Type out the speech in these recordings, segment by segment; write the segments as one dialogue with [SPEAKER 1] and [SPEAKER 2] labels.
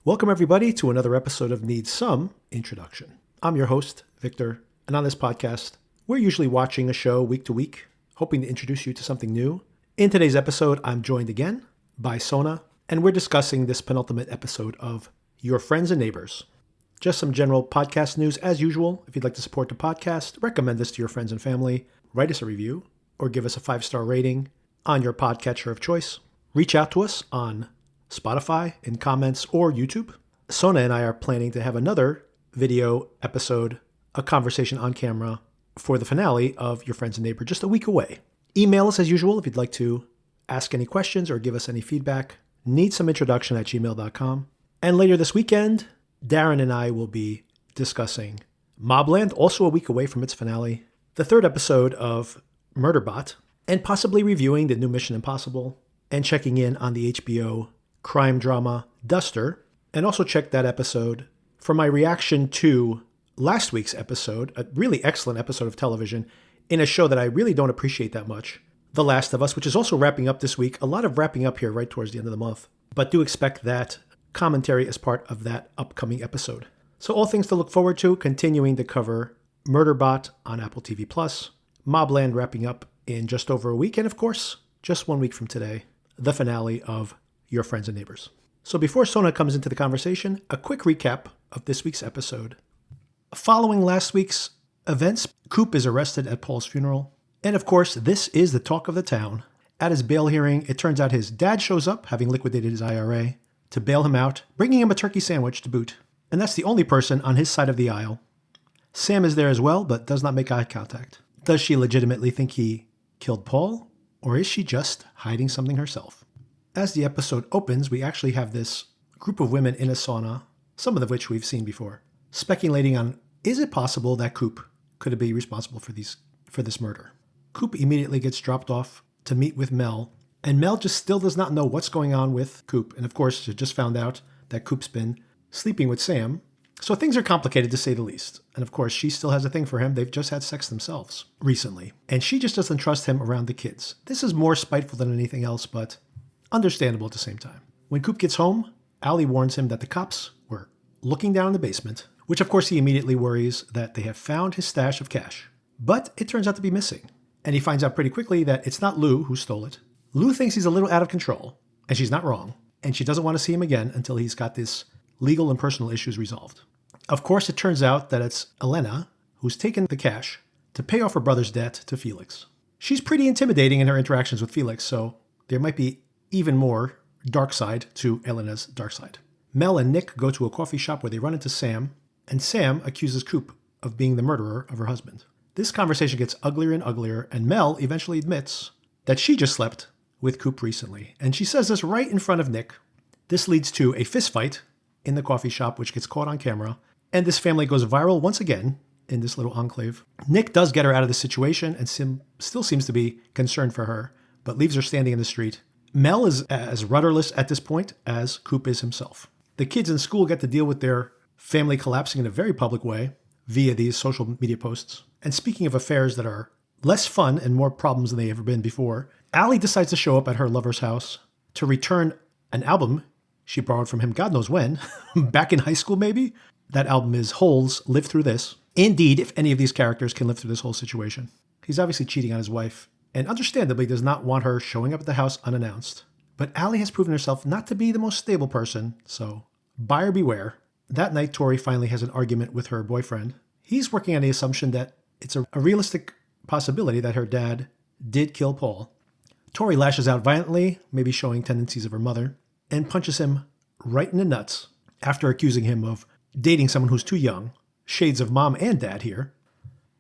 [SPEAKER 1] Welcome everybody to another episode of Need Some Introduction. I'm your host, Victor, and on this podcast, we're usually watching a show week to week, hoping to introduce you to something new. In today's episode, I'm joined again by Sona, and we're discussing this penultimate episode of Your Friends and Neighbors. Just some general podcast news as usual. If you'd like to support the podcast, recommend this to your friends and family, write us a review, or give us a 5-star rating on your podcatcher of choice. Reach out to us on Spotify in comments or YouTube. Sona and I are planning to have another video episode, a conversation on camera for the finale of Your Friends and Neighbor just a week away. Email us as usual if you'd like to ask any questions or give us any feedback. needssomeintroduction@gmail.com. And later this weekend, Darren and I will be discussing Mobland, also a week away from its finale, the third episode of Murderbot, and possibly reviewing the new Mission Impossible and checking in on the HBO crime drama Duster, and also check that episode for my reaction to last week's episode, a really excellent episode of television in a show that I really don't appreciate that much, The Last of Us, which is also wrapping up this week. A lot of wrapping up here right towards the end of the month, but do expect that commentary as part of that upcoming episode. So all things to look forward to, continuing to cover Murderbot on Apple TV+, Mobland wrapping up in just over a week, and of course, just 1 week from today, the finale of Your Friends and Neighbors. So before Sona comes into the conversation, a quick recap of this week's episode. Following last week's events, Coop is arrested at Paul's funeral. And of course, this is the talk of the town. At his bail hearing, it turns out his dad shows up, having liquidated his IRA, to bail him out, bringing him a turkey sandwich to boot. And that's the only person on his side of the aisle. Sam is there as well, but does not make eye contact. Does she legitimately think he killed Paul? Or is she just hiding something herself? As the episode opens, we actually have this group of women in a sauna, some of which we've seen before, speculating on, is it possible that Coop could be responsible for this murder? Coop immediately gets dropped off to meet with Mel, and Mel just still does not know what's going on with Coop. And of course, she just found out that Coop's been sleeping with Sam. So things are complicated to say the least. And of course, she still has a thing for him. They've just had sex themselves recently. And she just doesn't trust him around the kids. This is more spiteful than anything else, but understandable at the same time. When Coop gets home, Allie warns him that the cops were looking down in the basement, which of course he immediately worries that they have found his stash of cash. But it turns out to be missing. And he finds out pretty quickly that it's not Lou who stole it. Lou thinks he's a little out of control, and she's not wrong. And she doesn't want to see him again until he's got this legal and personal issues resolved. Of course, it turns out that it's Elena who's taken the cash to pay off her brother's debt to Felix. She's pretty intimidating in her interactions with Felix, so there might be even more dark side to Elena's dark side. Mel and Nick go to a coffee shop where they run into Sam, and Sam accuses Coop of being the murderer of her husband. This conversation gets uglier and uglier, and Mel eventually admits that she just slept with Coop recently. And she says this right in front of Nick. This leads to a fist fight in the coffee shop, which gets caught on camera, and this family goes viral once again in this little enclave. Nick does get her out of the situation, and Sim still seems to be concerned for her, but leaves her standing in the street. Mel is as rudderless at this point as Coop is himself. The kids in school get to deal with their family collapsing in a very public way via these social media posts. And speaking of affairs that are less fun and more problems than they've ever been before, Allie decides to show up at her lover's house to return an album she borrowed from him God knows when, back in high school maybe. That album is Holes Live Through This. Indeed, if any of these characters can live through this whole situation. He's obviously cheating on his wife, and understandably does not want her showing up at the house unannounced. But Allie has proven herself not to be the most stable person, so buyer beware. That night, Tori finally has an argument with her boyfriend. He's working on the assumption that it's a realistic possibility that her dad did kill Paul. Tori lashes out violently, maybe showing tendencies of her mother, and punches him right in the nuts after accusing him of dating someone who's too young. Shades of mom and dad here.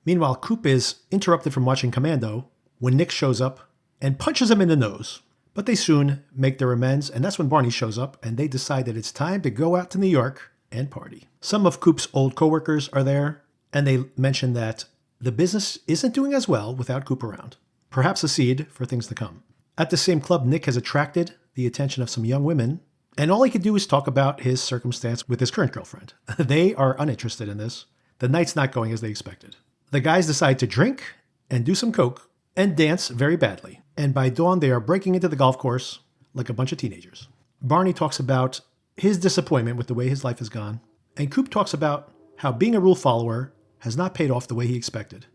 [SPEAKER 1] Meanwhile, Coop is interrupted from watching Commando when Nick shows up and punches him in the nose. But they soon make their amends, and that's when Barney shows up, and they decide that it's time to go out to New York and party. Some of Coop's old coworkers are there, and they mention that the business isn't doing as well without Coop around. Perhaps a seed for things to come. At the same club, Nick has attracted the attention of some young women, and all he can do is talk about his circumstance with his current girlfriend. They are uninterested in this. The night's not going as they expected. The guys decide to drink and do some coke and dance very badly. And by dawn, they are breaking into the golf course like a bunch of teenagers. Barney talks about his disappointment with the way his life has gone. And Coop talks about how being a rule follower has not paid off the way he expected.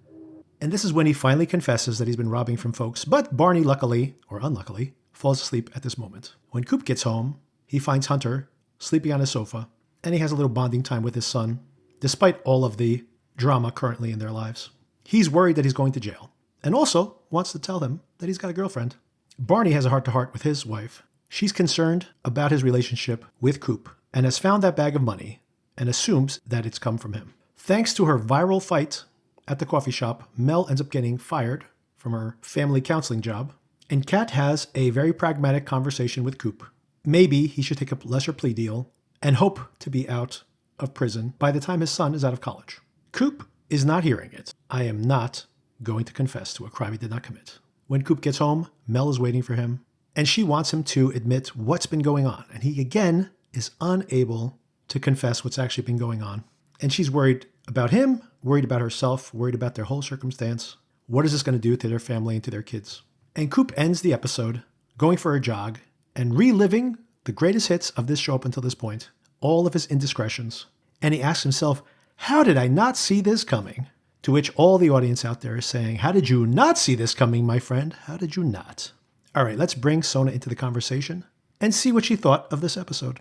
[SPEAKER 1] And this is when he finally confesses that he's been robbing from folks. But Barney, luckily, or unluckily, falls asleep at this moment. When Coop gets home, he finds Hunter sleeping on his sofa, and he has a little bonding time with his son, despite all of the drama currently in their lives. He's worried that he's going to jail, and also wants to tell him that he's got a girlfriend. Barney has a heart-to-heart with his wife. She's concerned about his relationship with Coop, and has found that bag of money, and assumes that it's come from him. Thanks to her viral fight at the coffee shop, Mel ends up getting fired from her family counseling job, and Kat has a very pragmatic conversation with Coop. Maybe he should take a lesser plea deal and hope to be out of prison by the time his son is out of college. Coop is not hearing it. I am not going to confess to a crime he did not commit. When Coop gets home, Mel is waiting for him, and she wants him to admit what's been going on. And he, again, is unable to confess what's actually been going on. And she's worried about him, worried about herself, worried about their whole circumstance. What is this going to do to their family and to their kids? And Coop ends the episode going for a jog and reliving the greatest hits of this show up until this point, all of his indiscretions. And he asks himself, how did I not see this coming? To which all the audience out there is saying, how did you not see this coming, my friend? How did you not? All right, let's bring Sona into the conversation and see what she thought of this episode.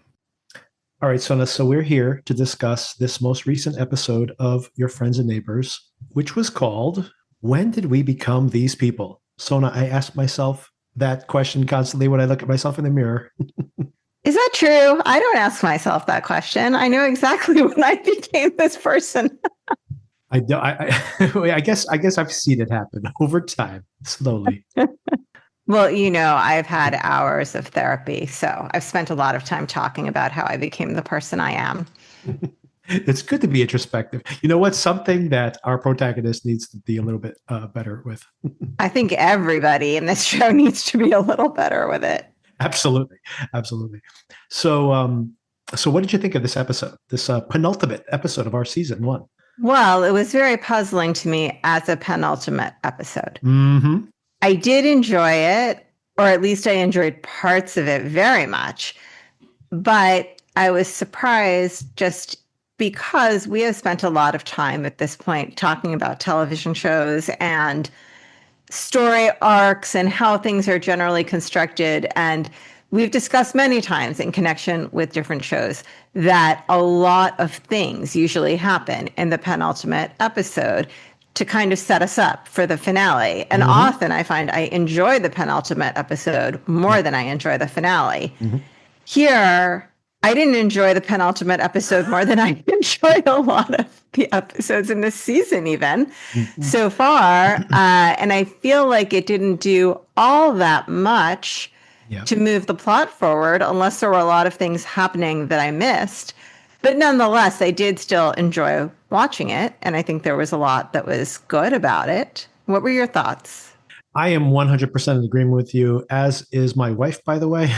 [SPEAKER 1] All right, Sona, so we're here to discuss this most recent episode of Your Friends and Neighbors, which was called, When Did We Become These People? Sona, I ask myself that question constantly when I look at myself in the mirror.
[SPEAKER 2] Is that true? I don't ask myself that question. I know exactly when I became this person.
[SPEAKER 1] I guess I've seen it happen over time, slowly.
[SPEAKER 2] Well, I've had hours of therapy, so I've spent a lot of time talking about how I became the person I am.
[SPEAKER 1] It's good to be introspective. You know what? Something that our protagonist needs to be a little bit better with.
[SPEAKER 2] I think everybody in this show needs to be a little better with it.
[SPEAKER 1] Absolutely. So what did you think of this episode, this penultimate episode of our season 1?
[SPEAKER 2] Well, it was very puzzling to me as a penultimate episode.
[SPEAKER 1] Mm-hmm.
[SPEAKER 2] I did enjoy it, or at least I enjoyed parts of it very much. But I was surprised just because we have spent a lot of time at this point talking about television shows and story arcs and how things are generally constructed. And we've discussed many times in connection with different shows that a lot of things usually happen in the penultimate episode to kind of set us up for the finale. And often I find I enjoy the penultimate episode more than I enjoy the finale. Mm-hmm. Here, I didn't enjoy the penultimate episode more than I enjoyed a lot of the episodes in this season even so far. And I feel like it didn't do all that much to move the plot forward unless there were a lot of things happening that I missed. But nonetheless, I did still enjoy watching it. And I think there was a lot that was good about it. What were your thoughts?
[SPEAKER 1] I am 100% in agreement with you, as is my wife, by the way.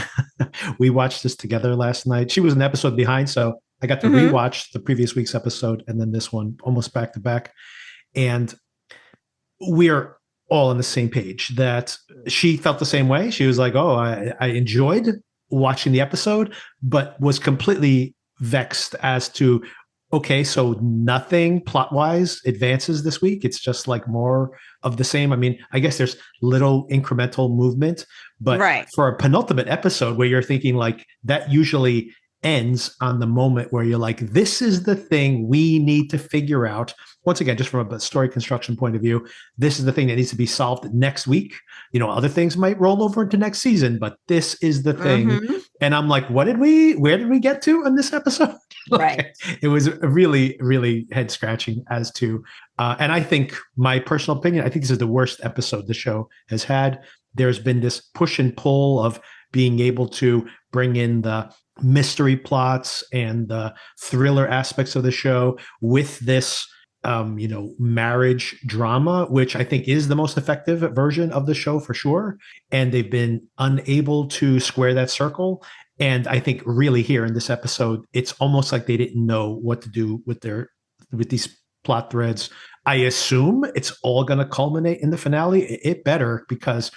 [SPEAKER 1] We watched this together last night. She was an episode behind, so I got to rewatch the previous week's episode and then this one almost back to back. And we're all on the same page that she felt the same way. She was like, oh, I enjoyed watching the episode, but was completely vexed as to, okay, so nothing plot-wise advances this week. It's just like more of the same. I mean, I guess there's little incremental movement, but for a penultimate episode where you're thinking like that usually ends on the moment where you're like, this is the thing we need to figure out. Once again, just from a story construction point of view, this is the thing that needs to be solved next week. You know, other things might roll over into next season, but this is the thing. And I'm like, where did we get to in this episode? It was really, really head scratching as to, and I think my personal opinion, I think this is the worst episode the show has had. There's been this push and pull of being able to bring in the mystery plots and the thriller aspects of the show with this, marriage drama, which I think is the most effective version of the show for sure. And they've been unable to square that circle. And I think really here in this episode, it's almost like they didn't know what to do with these plot threads. I assume it's all going to culminate in the finale. It better, because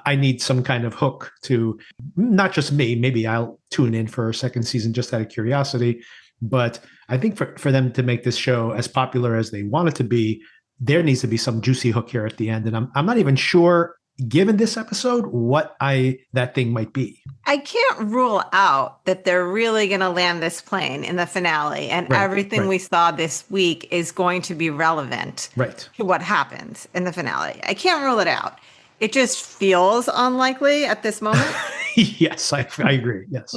[SPEAKER 1] I need some kind of hook to not just me. Maybe I'll tune in for a second season just out of curiosity. But I think for them to make this show as popular as they want it to be, there needs to be some juicy hook here at the end. And I'm not even sure, given this episode, what that thing might be.
[SPEAKER 2] I can't rule out that they're really going to land this plane in the finale, and everything we saw this week is going to be relevant to what happens in the finale. I can't rule it out. It just feels unlikely at this moment.
[SPEAKER 1] Yes, I agree. Yes.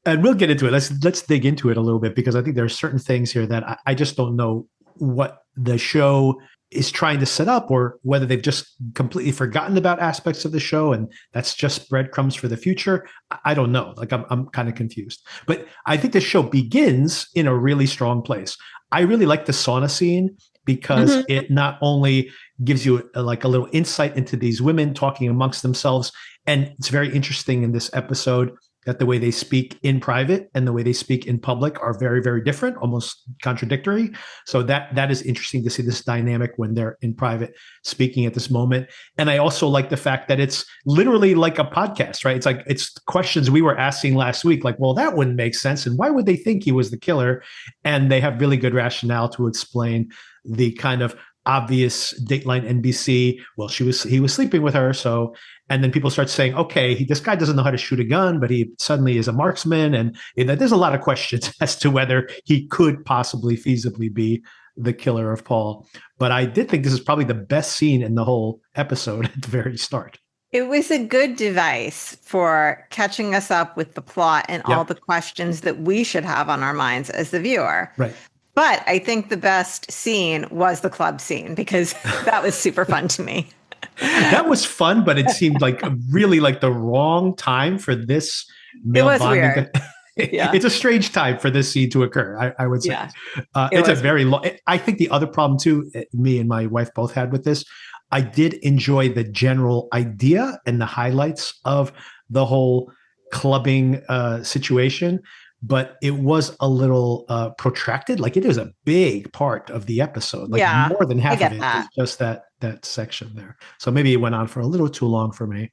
[SPEAKER 1] And we'll get into it. Let's dig into it a little bit, because I think there are certain things here that I just don't know what the show is trying to set up, or whether they've just completely forgotten about aspects of the show and that's just breadcrumbs for the future. I don't know. Like I'm kind of confused. But I think the show begins in a really strong place. I really like the sauna scene because it not only gives you a little insight into these women talking amongst themselves, and it's very interesting in this episode that the way they speak in private and the way they speak in public are very, very different, almost contradictory. So that is interesting to see this dynamic when they're in private speaking at this moment. And I also like the fact that it's literally like a podcast, right? It's questions we were asking last week, like, well, that wouldn't make sense. And why would they think he was the killer? And they have really good rationale to explain the kind of obvious Dateline NBC, well, he was sleeping with her. So, and then people start saying, okay, this guy doesn't know how to shoot a gun, but he suddenly is a marksman. And there's a lot of questions as to whether he could possibly feasibly be the killer of Paul. But I did think this is probably the best scene in the whole episode at the very start.
[SPEAKER 2] It was a good device for catching us up with the plot and all the questions that we should have on our minds as the viewer.
[SPEAKER 1] Right.
[SPEAKER 2] But I think the best scene was the club scene, because that was super fun to me.
[SPEAKER 1] That was fun, but it seemed like really like the wrong time for this male bonding.
[SPEAKER 2] It was weird. Yeah.
[SPEAKER 1] It's a strange time for this scene to occur, I would say.
[SPEAKER 2] Yeah.
[SPEAKER 1] It's a very long. I think the other problem too, me and my wife both had with this, I did enjoy the general idea and the highlights of the whole clubbing situation, but it was a little protracted. Like it is a big part of the episode. Like more than half of it is just that section there. So maybe it went on for a little too long for me.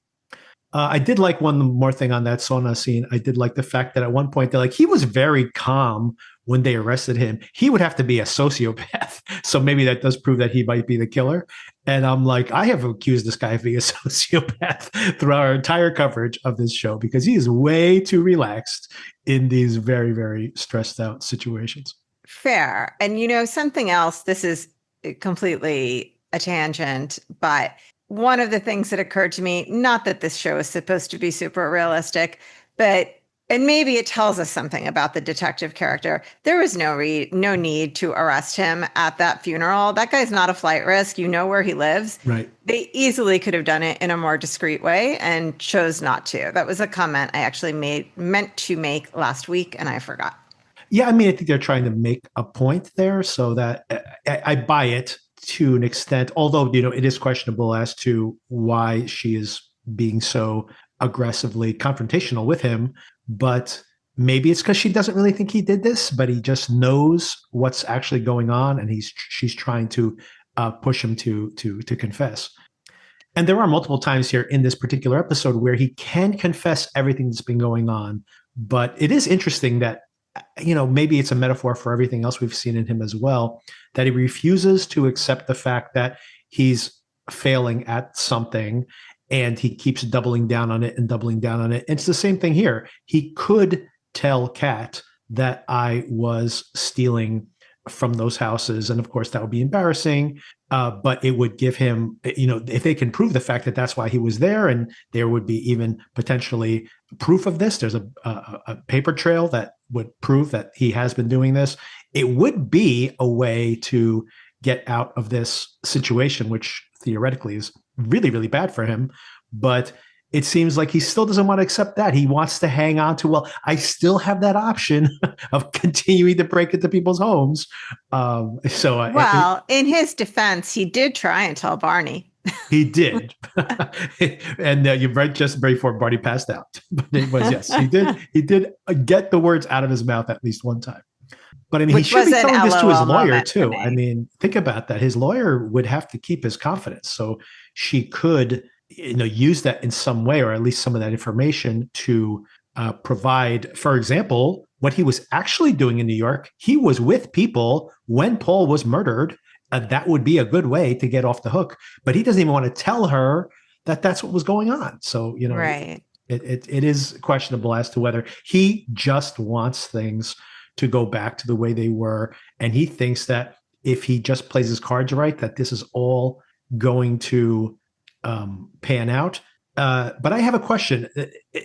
[SPEAKER 1] I did like one more thing on that sauna scene. I did like the fact that at one point they're like, he was very calm when they arrested him. He would have to be a sociopath. So maybe that does prove that he might be the killer. And I'm like, I have accused this guy of being a sociopath throughout our entire coverage of this show, because he is way too relaxed in these very, very stressed out situations.
[SPEAKER 2] Fair. And something else, this is completely a tangent, but one of the things that occurred to me, not that this show is supposed to be super realistic, but and maybe it tells us something about the detective character. There was no need to arrest him at that funeral. That guy's not a flight risk. You know where he lives.
[SPEAKER 1] Right.
[SPEAKER 2] They easily could have done it in a more discreet way and chose not to. That was a comment I actually meant to make last week, and I forgot.
[SPEAKER 1] Yeah, I mean, I think they're trying to make a point there, so that I buy it to an extent, although, it is questionable as to why she is being so aggressively confrontational with him. But maybe it's because she doesn't really think he did this, but he just knows what's actually going on, and she's trying to push him to confess. And there are multiple times here in this particular episode where he can confess everything that's been going on. But it is interesting that, maybe it's a metaphor for everything else we've seen in him as well, that he refuses to accept the fact that he's failing at something, and he keeps doubling down on it and doubling down on it. And it's the same thing here. He could tell Kat that I was stealing from those houses, and of course that would be embarrassing, but it would give him, if they can prove the fact that that's why he was there, and there would be even potentially proof of this, there's a paper trail that would prove that he has been doing this, it would be a way to get out of this situation, which theoretically is really, really bad for him. But it seems like he still doesn't want to accept that. He wants to hang on to, well, I still have that option of continuing to break into people's homes.
[SPEAKER 2] In his defense, he did try and tell Barney.
[SPEAKER 1] He did. And you're right, just before Barney passed out. But it was, yes, he did get the words out of his mouth at least one time. But I mean, he should be telling this to his lawyer too. I mean, think about that. His lawyer would have to keep his confidence. So she could use that in some way, or at least some of that information to provide, for example, what he was actually doing in New York. He was with people when Paul was murdered. That would be a good way to get off the hook. But he doesn't even want to tell her that that's what was going on. So,
[SPEAKER 2] Right.
[SPEAKER 1] it is questionable as to whether he just wants things to go back to the way they were. And he thinks that if he just plays his cards right, that this is all going to pan out. But I have a question.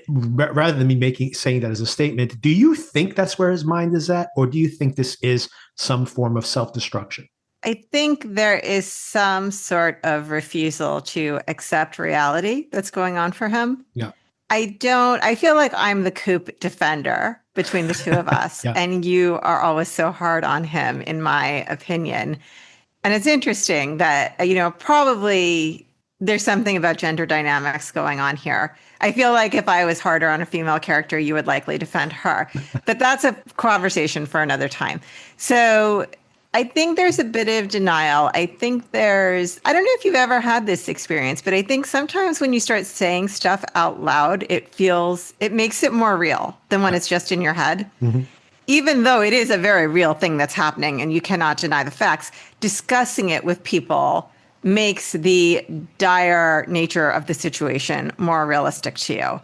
[SPEAKER 1] Rather than me saying that as a statement, do you think that's where his mind is at, or do you think this is some form of self-destruction?
[SPEAKER 2] I think there is some sort of refusal to accept reality that's going on for him.
[SPEAKER 1] Yeah.
[SPEAKER 2] I feel like I'm the Coop defender between the two of us,
[SPEAKER 1] Yeah.
[SPEAKER 2] and you are always so hard on him, in my opinion. And it's interesting that, probably there's something about gender dynamics going on here. I feel like if I was harder on a female character, you would likely defend her. But that's a conversation for another time. So I think there's a bit of denial. I don't know if you've ever had this experience, but I think sometimes when you start saying stuff out loud, it makes it more real than when it's just in your head.
[SPEAKER 1] Mm-hmm.
[SPEAKER 2] Even though it is a very real thing that's happening and you cannot deny the facts, discussing it with people makes the dire nature of the situation more realistic to you.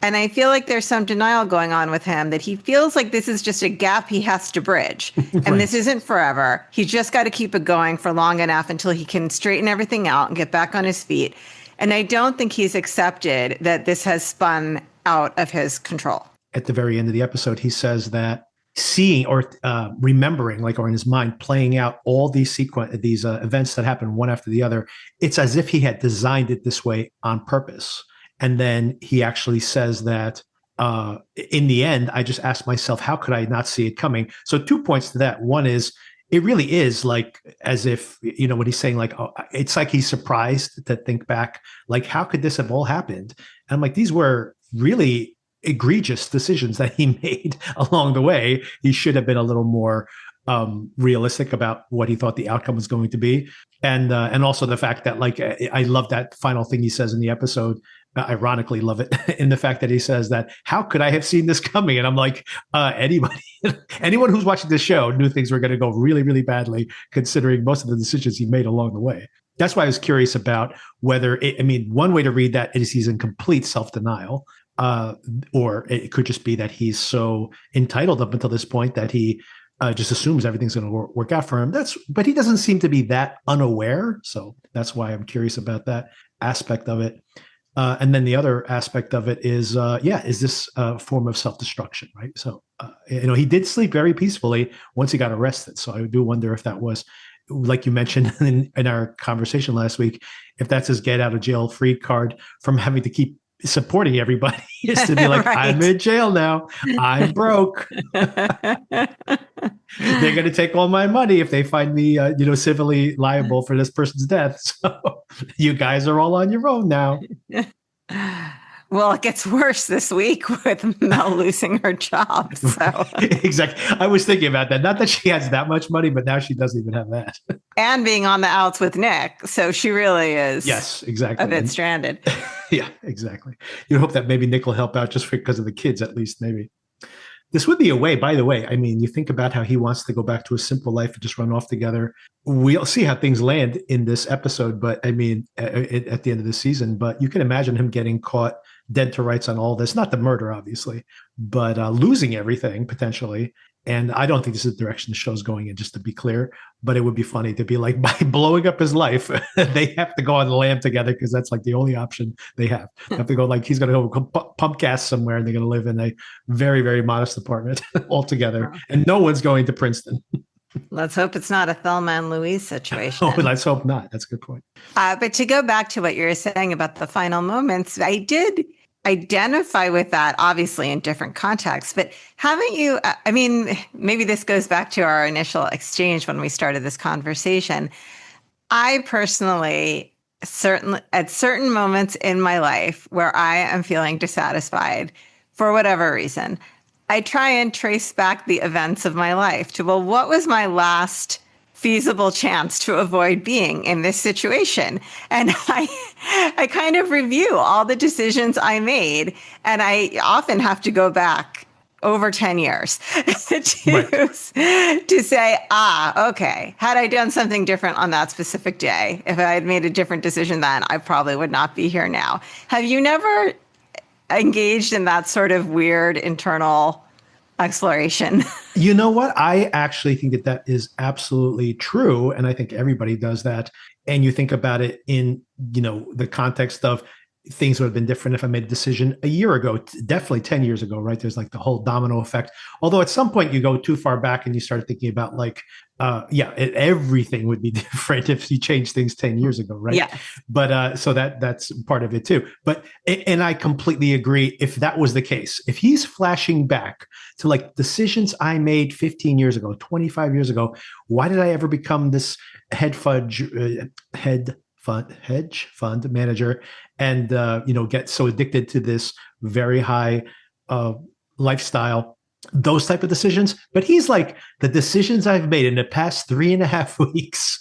[SPEAKER 2] And I feel like there's some denial going on with him, that he feels like this is just a gap he has to bridge. And
[SPEAKER 1] Right.
[SPEAKER 2] This isn't forever. He's just got to keep it going for long enough until he can straighten everything out and get back on his feet. And I don't think he's accepted that this has spun out of his control.
[SPEAKER 1] At the very end of the episode, he says that seeing or remembering, or in his mind, playing out all these events that happen one after the other, it's as if he had designed it this way on purpose. And then he actually says that in the end, I just asked myself, how could I not see it coming? So 2 points to that. One is, it really is like as if, what he's saying, it's like he's surprised to think back, how could this have all happened? And I'm like, these were really egregious decisions that he made along the way. He should have been a little more realistic about what he thought the outcome was going to be. And also the fact that, I love that final thing he says in the episode. Ironically, love it in the fact that he says that, how could I have seen this coming? And I'm like, anyone who's watching this show knew things were going to go really, really badly, considering most of the decisions he made along the way. That's why I was curious about whether, one way to read that is he's in complete self-denial, or it could just be that he's so entitled up until this point that he just assumes everything's going to work out for him. But he doesn't seem to be that unaware. So that's why I'm curious about that aspect of it. And then the other aspect of it is, is this a form of self-destruction, right? So, he did sleep very peacefully once he got arrested. So I do wonder if that was, like you mentioned in our conversation last week, if that's his get out of jail free card from having to keep supporting everybody, is to be like, right. I'm in jail now. I'm broke. They're going to take all my money if they find me, civilly liable for this person's death. So you guys are all on your own now.
[SPEAKER 2] Well, it gets worse this week with Mel losing her job. So.
[SPEAKER 1] Exactly. I was thinking about that. Not that she has that much money, but now she doesn't even have that.
[SPEAKER 2] And being on the outs with Nick. So she really is.
[SPEAKER 1] Yes, exactly.
[SPEAKER 2] A bit stranded.
[SPEAKER 1] Yeah, exactly. You hope that maybe Nick will help out just because of the kids, at least, maybe. This would be a way, by the way. You think about how he wants to go back to a simple life and just run off together. We'll see how things land in this episode, but at the end of the season. But you can imagine him getting caught dead to rights on all this. Not the murder, obviously, but losing everything potentially. And I don't think this is the direction the show's going in, just to be clear. But it would be funny to be like, by blowing up his life, they have to go on the lam together because that's the only option they have. They have to go he's going to go pump gas somewhere and they're going to live in a very, very modest apartment all together. And no one's going to Princeton.
[SPEAKER 2] Let's hope it's not a Thelma and Louise situation.
[SPEAKER 1] Oh, let's hope not. That's a good point.
[SPEAKER 2] But to go back to what you were saying about the final moments, I did identify with that, obviously in different contexts, but haven't you, maybe this goes back to our initial exchange when we started this conversation. I personally, at certain moments in my life where I am feeling dissatisfied for whatever reason, I try and trace back the events of my life to, what was my last feasible chance to avoid being in this situation. And I kind of review all the decisions I made, and I often have to go back over 10 years
[SPEAKER 1] Right.
[SPEAKER 2] to say, okay, had I done something different on that specific day, if I had made a different decision then, I probably would not be here now. Have you never engaged in that sort of weird internal exploration?
[SPEAKER 1] You know what? I actually think that that is absolutely true. And I think everybody does that. And you think about it in, the context of things would have been different if I made a decision a year ago, definitely 10 years ago, right? There's like the whole domino effect. Although at some point you go too far back and you start thinking about everything would be different if you changed things 10 years ago, right?
[SPEAKER 2] Yeah.
[SPEAKER 1] But so that's part of it too. But, and I completely agree. If that was the case, if he's flashing back to like decisions I made 15 years ago, 25 years ago, why did I ever become this hedge fund manager and get so addicted to this very high lifestyle, those type of decisions? But he's like, the decisions I've made in the past 3.5 weeks.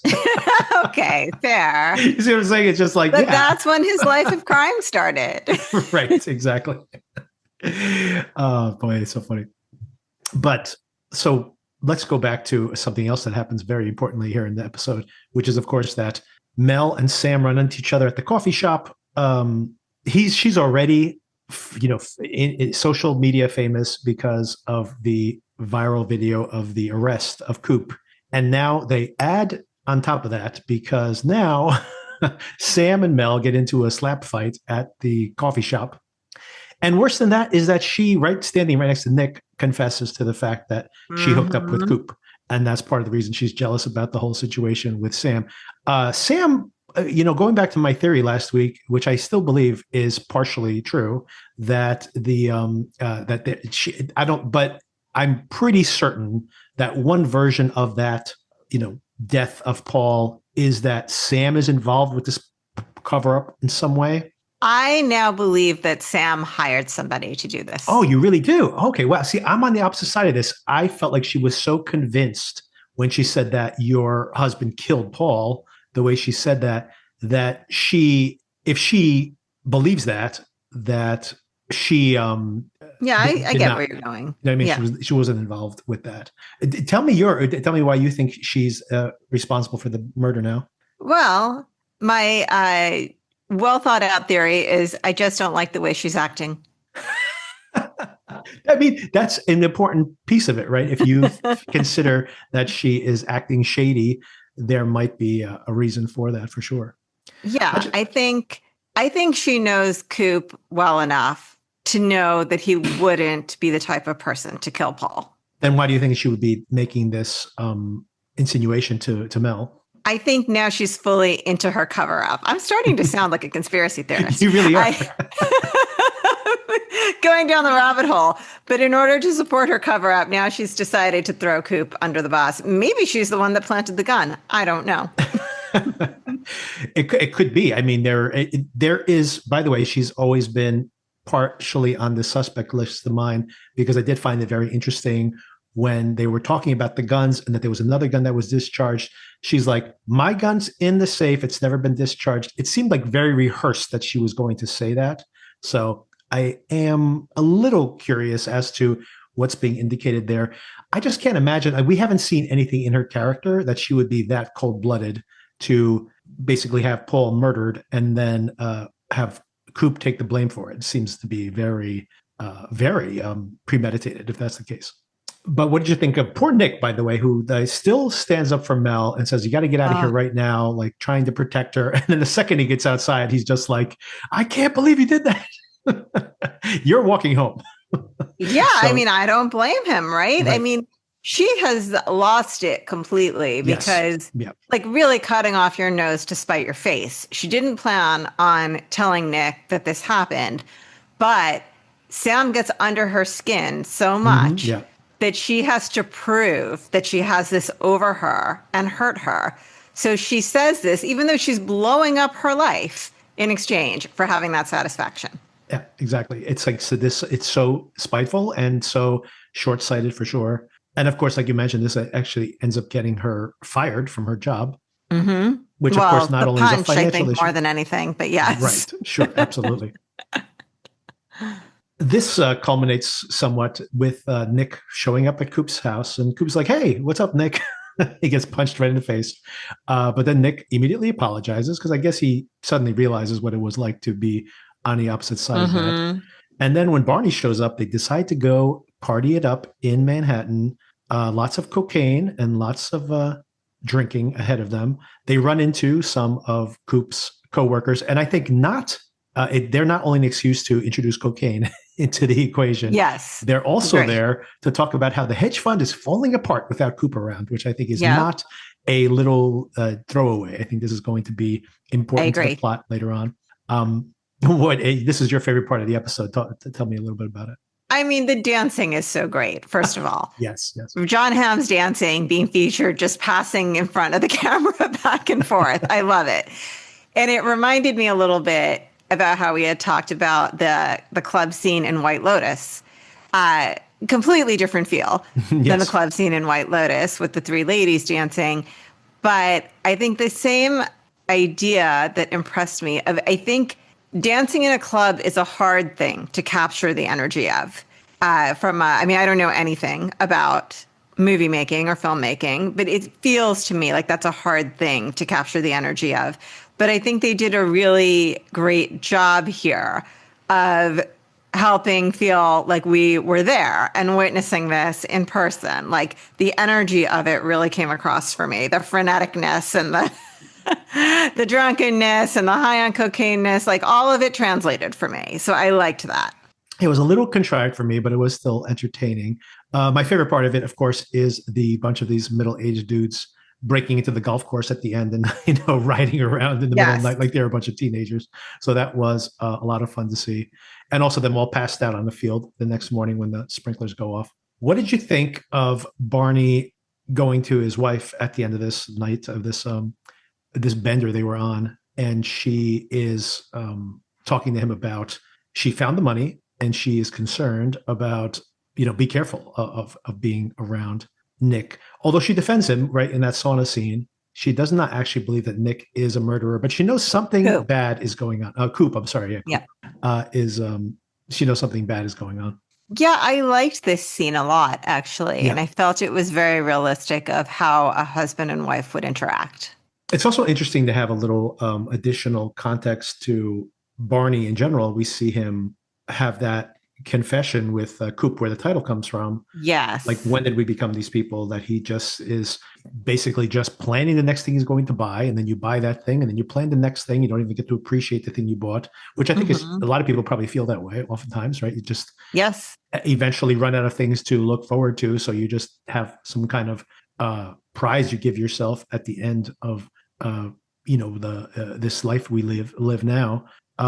[SPEAKER 2] Okay, fair.
[SPEAKER 1] You see what I'm saying? It's just like,
[SPEAKER 2] but that's when his life of crime started.
[SPEAKER 1] Right, exactly. Oh boy, it's so funny. But so let's go back to something else that happens very importantly here in the episode, which is, of course, that Mel and Sam run into each other at the coffee shop. She's already, in social media famous because of the viral video of the arrest of Coop. And now they add on top of that, because now Sam and Mel get into a slap fight at the coffee shop. And worse than that is that she, standing right next to Nick, confesses to the fact that she hooked up with Coop. And that's part of the reason she's jealous about the whole situation with Sam. Sam, going back to my theory last week, which I still believe is partially true, that but I'm pretty certain that one version of that, death of Paul is that Sam is involved with this cover up in some way.
[SPEAKER 2] I now believe that Sam hired somebody to do this.
[SPEAKER 1] Oh, you really do? Okay. Well, see, I'm on the opposite side of this. I felt like she was so convinced when she said that your husband killed Paul, the way she said that she, if she believes that she,
[SPEAKER 2] I get where you're going.
[SPEAKER 1] I mean, yeah. She wasn't involved with that. Tell me why you think she's responsible for the murder now.
[SPEAKER 2] Well, my, well thought out theory is I just don't like the way she's acting.
[SPEAKER 1] I mean, that's an important piece of it, right? If you consider that she is acting shady, there might be a reason for that, for sure.
[SPEAKER 2] Yeah, I think she knows Coop well enough to know that he wouldn't be the type of person to kill Paul.
[SPEAKER 1] Then why do you think she would be making this insinuation to Mel?
[SPEAKER 2] I think now she's fully into her cover-up. I'm starting to sound like a conspiracy theorist.
[SPEAKER 1] You really are.
[SPEAKER 2] Going down the rabbit hole. But in order to support her cover-up, now she's decided to throw Coop under the bus. Maybe she's the one that planted the gun. I don't know.
[SPEAKER 1] It could be. I mean, there is, by the way, she's always been partially on the suspect list of mine, because I did find it very interesting when they were talking about the guns and that there was another gun that was discharged. She's like, my gun's in the safe. It's never been discharged. It seemed like very rehearsed that she was going to say that. So I am a little curious as to what's being indicated there. I just can't imagine. We haven't seen anything in her character that she would be that cold-blooded to basically have Paul murdered and then have Coop take the blame for it. It seems to be very premeditated, if that's the case. But what did you think of poor Nick, by the way, who still stands up for Mel and says, you got to get out of here right now, like trying to protect her. And then the second he gets outside, he's just like, I can't believe you did that. You're walking home.
[SPEAKER 2] Yeah, so, I mean, I don't blame him, right? I mean, she has lost it completely because like really cutting off your nose to spite your face. She didn't plan on telling Nick that this happened, but Sam gets under her skin so much that she has to prove that she has this over her and hurt her. So she says this, even though she's blowing up her life in exchange for having that satisfaction.
[SPEAKER 1] Yeah, exactly. It's like, it's so spiteful and so short-sighted for sure. And of course, like you mentioned, this actually ends up getting her fired from her job, which of course
[SPEAKER 2] Well,
[SPEAKER 1] not
[SPEAKER 2] the
[SPEAKER 1] only is a
[SPEAKER 2] punch, I
[SPEAKER 1] financial
[SPEAKER 2] think, more
[SPEAKER 1] issue.
[SPEAKER 2] than anything, but
[SPEAKER 1] Right.
[SPEAKER 2] yes.
[SPEAKER 1] Sure. Absolutely. This culminates somewhat with Nick showing up at Coop's house, and Coop's like, "Hey, what's up, Nick?" He gets punched right in the face, but then Nick immediately apologizes because I guess he suddenly realizes what it was like to be on the opposite side of that.
[SPEAKER 2] Hmm.
[SPEAKER 1] And then when Barney shows up, they decide to go party it up in Manhattan. Lots of cocaine and lots of drinking ahead of them. They run into some of Coop's coworkers, and I think not. They're not only an excuse to introduce cocaine into the equation,
[SPEAKER 2] Yes.
[SPEAKER 1] they're also
[SPEAKER 2] Agree.
[SPEAKER 1] there to talk about how the hedge fund is falling apart without Coop around, which I think is
[SPEAKER 2] Yep.
[SPEAKER 1] not a little throwaway. I think this is going to be
[SPEAKER 2] I
[SPEAKER 1] important to the
[SPEAKER 2] agree.
[SPEAKER 1] plot later on. What this is your favorite part of the episode? Tell me a little bit about it.
[SPEAKER 2] I mean, the dancing is so great, first of all.
[SPEAKER 1] Yes, yes.
[SPEAKER 2] John Hamm's dancing being featured, just passing in front of the camera back and forth. I love it. And it reminded me a little bit about how we had talked about the club scene in White Lotus. Uh, Completely different feel than the
[SPEAKER 1] Yes.
[SPEAKER 2] club scene in White Lotus with the three ladies dancing. But I think the same idea that impressed me of, I think dancing in a club is a hard thing to capture the energy of. I mean, I don't know anything about movie making or filmmaking, but it feels to me like that's a hard thing to capture the energy of. But I think they did a really great job here of helping feel like we were there and witnessing this in person. Like the energy of it really came across for me. The freneticness and the the drunkenness and the high on cocaine-ness, like all of it translated for me. So I liked that.
[SPEAKER 1] It was a little contrived for me, but it was still entertaining. My favorite part of it, of course, is the bunch of these middle-aged dudes breaking into the golf course at the end and riding around in the middle of the
[SPEAKER 2] Yes.
[SPEAKER 1] night like they're a bunch of teenagers. So that was a lot of fun to see, and also them all passed out on the field the next morning when the sprinklers go off. What did you think of Barney going to his wife at the end of this night of this bender they were on, and she is talking to him about she found the money and she is concerned about be careful of being around Nick. Although she defends him right in that sauna scene, she does not actually believe that Nick is a murderer, but she knows something
[SPEAKER 2] Coop.
[SPEAKER 1] bad is going on. Coop, I'm sorry, yeah, Coop
[SPEAKER 2] Yeah.
[SPEAKER 1] is she knows something bad is going on.
[SPEAKER 2] Yeah, I liked this scene a lot, actually.
[SPEAKER 1] Yeah,
[SPEAKER 2] And I felt it was very realistic of how a husband and wife would interact.
[SPEAKER 1] it's also interesting to have a little additional context to Barney in general. We see him have that confession with Coop, where the title comes from. Like,
[SPEAKER 2] Yes.
[SPEAKER 1] when did we become these people that he just is basically just planning the next thing he's going to buy, and then you buy that thing, and then you plan the next thing. You don't even get to appreciate the thing you bought, which I think is
[SPEAKER 2] Hmm.
[SPEAKER 1] a lot of people probably feel that way oftentimes, right? You just
[SPEAKER 2] Yes.
[SPEAKER 1] eventually run out of things to look forward to, so you just have some kind of prize you give yourself at the end of uh, the this life we live now,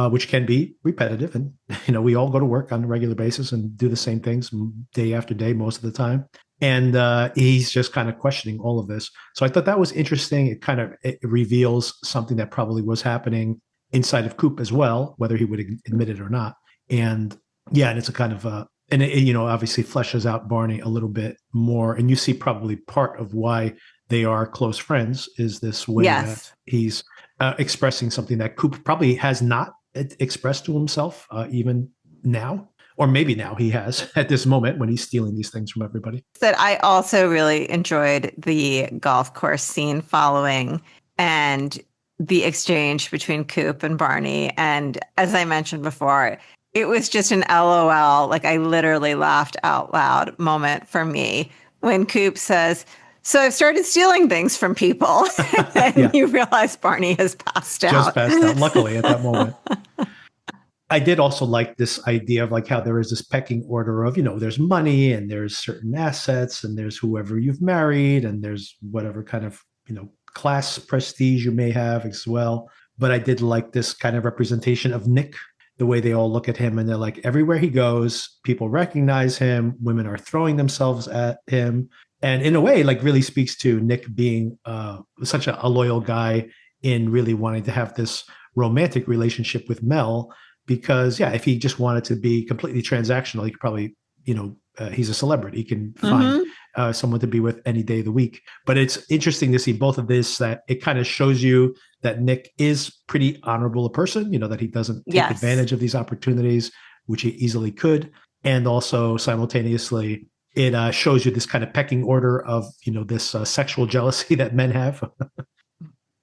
[SPEAKER 1] which can be repetitive. And we all go to work on a regular basis and do the same things day after day most of the time. And he's just kind of questioning all of this. So I thought that was interesting. It reveals something that probably was happening inside of Coop as well, whether he would admit it or not. And yeah, and it's a kind of and it obviously fleshes out Barney a little bit more. And you see probably part of why they are close friends is this way that
[SPEAKER 2] Yes.
[SPEAKER 1] he's expressing something that Coop probably has not expressed to himself even now, or maybe now he has at this moment when he's stealing these things from everybody.
[SPEAKER 2] That I also really enjoyed the golf course scene following and the exchange between Coop and Barney. And as I mentioned before, it was just an LOL, like I literally laughed out loud moment for me when Coop says, "So I've started stealing things from people." And
[SPEAKER 1] Yeah,
[SPEAKER 2] you realize Barney has passed
[SPEAKER 1] just
[SPEAKER 2] out.
[SPEAKER 1] passed out. Luckily, at that moment. I did also like this idea of like how there is this pecking order of, there's money and there's certain assets and there's whoever you've married and there's whatever kind of, class prestige you may have as well. But I did like this kind of representation of Nick, the way they all look at him and they're like, everywhere he goes, people recognize him. Women are throwing themselves at him. And in a way, like really speaks to Nick being such a loyal guy in really wanting to have this romantic relationship with Mel, because yeah, if he just wanted to be completely transactional, he could probably he's a celebrity. He can find
[SPEAKER 2] Mm-hmm.
[SPEAKER 1] someone to be with any day of the week. But it's interesting to see both of this, that it kind of shows you that Nick is pretty honorable a person, that he doesn't take
[SPEAKER 2] Yes.
[SPEAKER 1] advantage of these opportunities, which he easily could. And also simultaneously, it shows you this kind of pecking order of, this sexual jealousy that men have.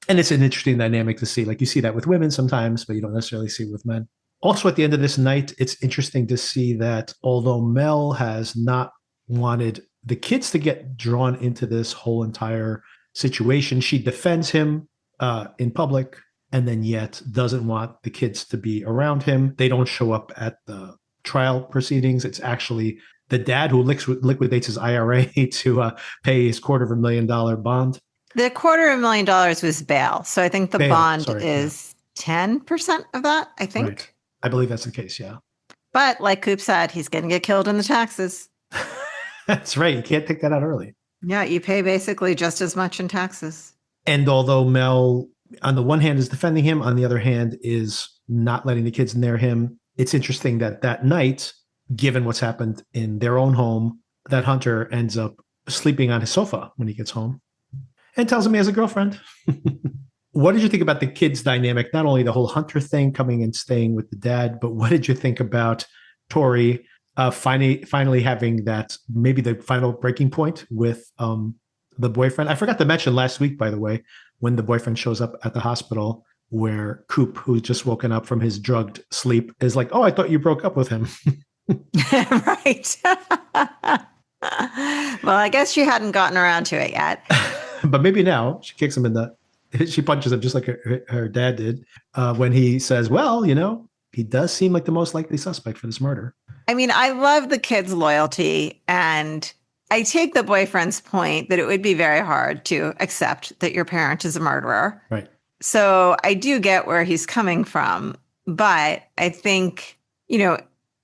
[SPEAKER 1] And it's an interesting dynamic to see. Like you see that with women sometimes, but you don't necessarily see it with men. Also, at the end of this night, it's interesting to see that although Mel has not wanted the kids to get drawn into this whole entire situation, she defends him in public and then yet doesn't want the kids to be around him. They don't show up at the trial proceedings. It's actually the dad who liquidates his IRA to pay his $250,000 bond.
[SPEAKER 2] The $250,000 was bail. So I think the
[SPEAKER 1] Bail,
[SPEAKER 2] bond
[SPEAKER 1] sorry,
[SPEAKER 2] is 10% of that, I think.
[SPEAKER 1] Right. I believe that's the case, yeah.
[SPEAKER 2] But like Coop said, he's going to get killed in the taxes.
[SPEAKER 1] That's right. You can't take that out early.
[SPEAKER 2] Yeah, you pay basically just as much in taxes.
[SPEAKER 1] And although Mel, on the one hand, is defending him, on the other hand, is not letting the kids near him, it's interesting that night, given what's happened in their own home, that Hunter ends up sleeping on his sofa when he gets home and tells him he has a girlfriend. What did you think about the kids' dynamic? Not only the whole Hunter thing coming and staying with the dad, but what did you think about Tori finally having that, maybe the final breaking point with the boyfriend? I forgot to mention last week, by the way, when the boyfriend shows up at the hospital, where Coop, who's just woken up from his drugged sleep, is like, "Oh, I thought you broke up with him."
[SPEAKER 2] Right. Well, I guess she hadn't gotten around to it yet.
[SPEAKER 1] But maybe now. She kicks him she punches him just like her dad did when he says, "Well, he does seem like the most likely suspect for this murder."
[SPEAKER 2] I mean, I love the kid's loyalty, and I take the boyfriend's point that it would be very hard to accept that your parent is a murderer.
[SPEAKER 1] Right.
[SPEAKER 2] So I do get where he's coming from, but I think, in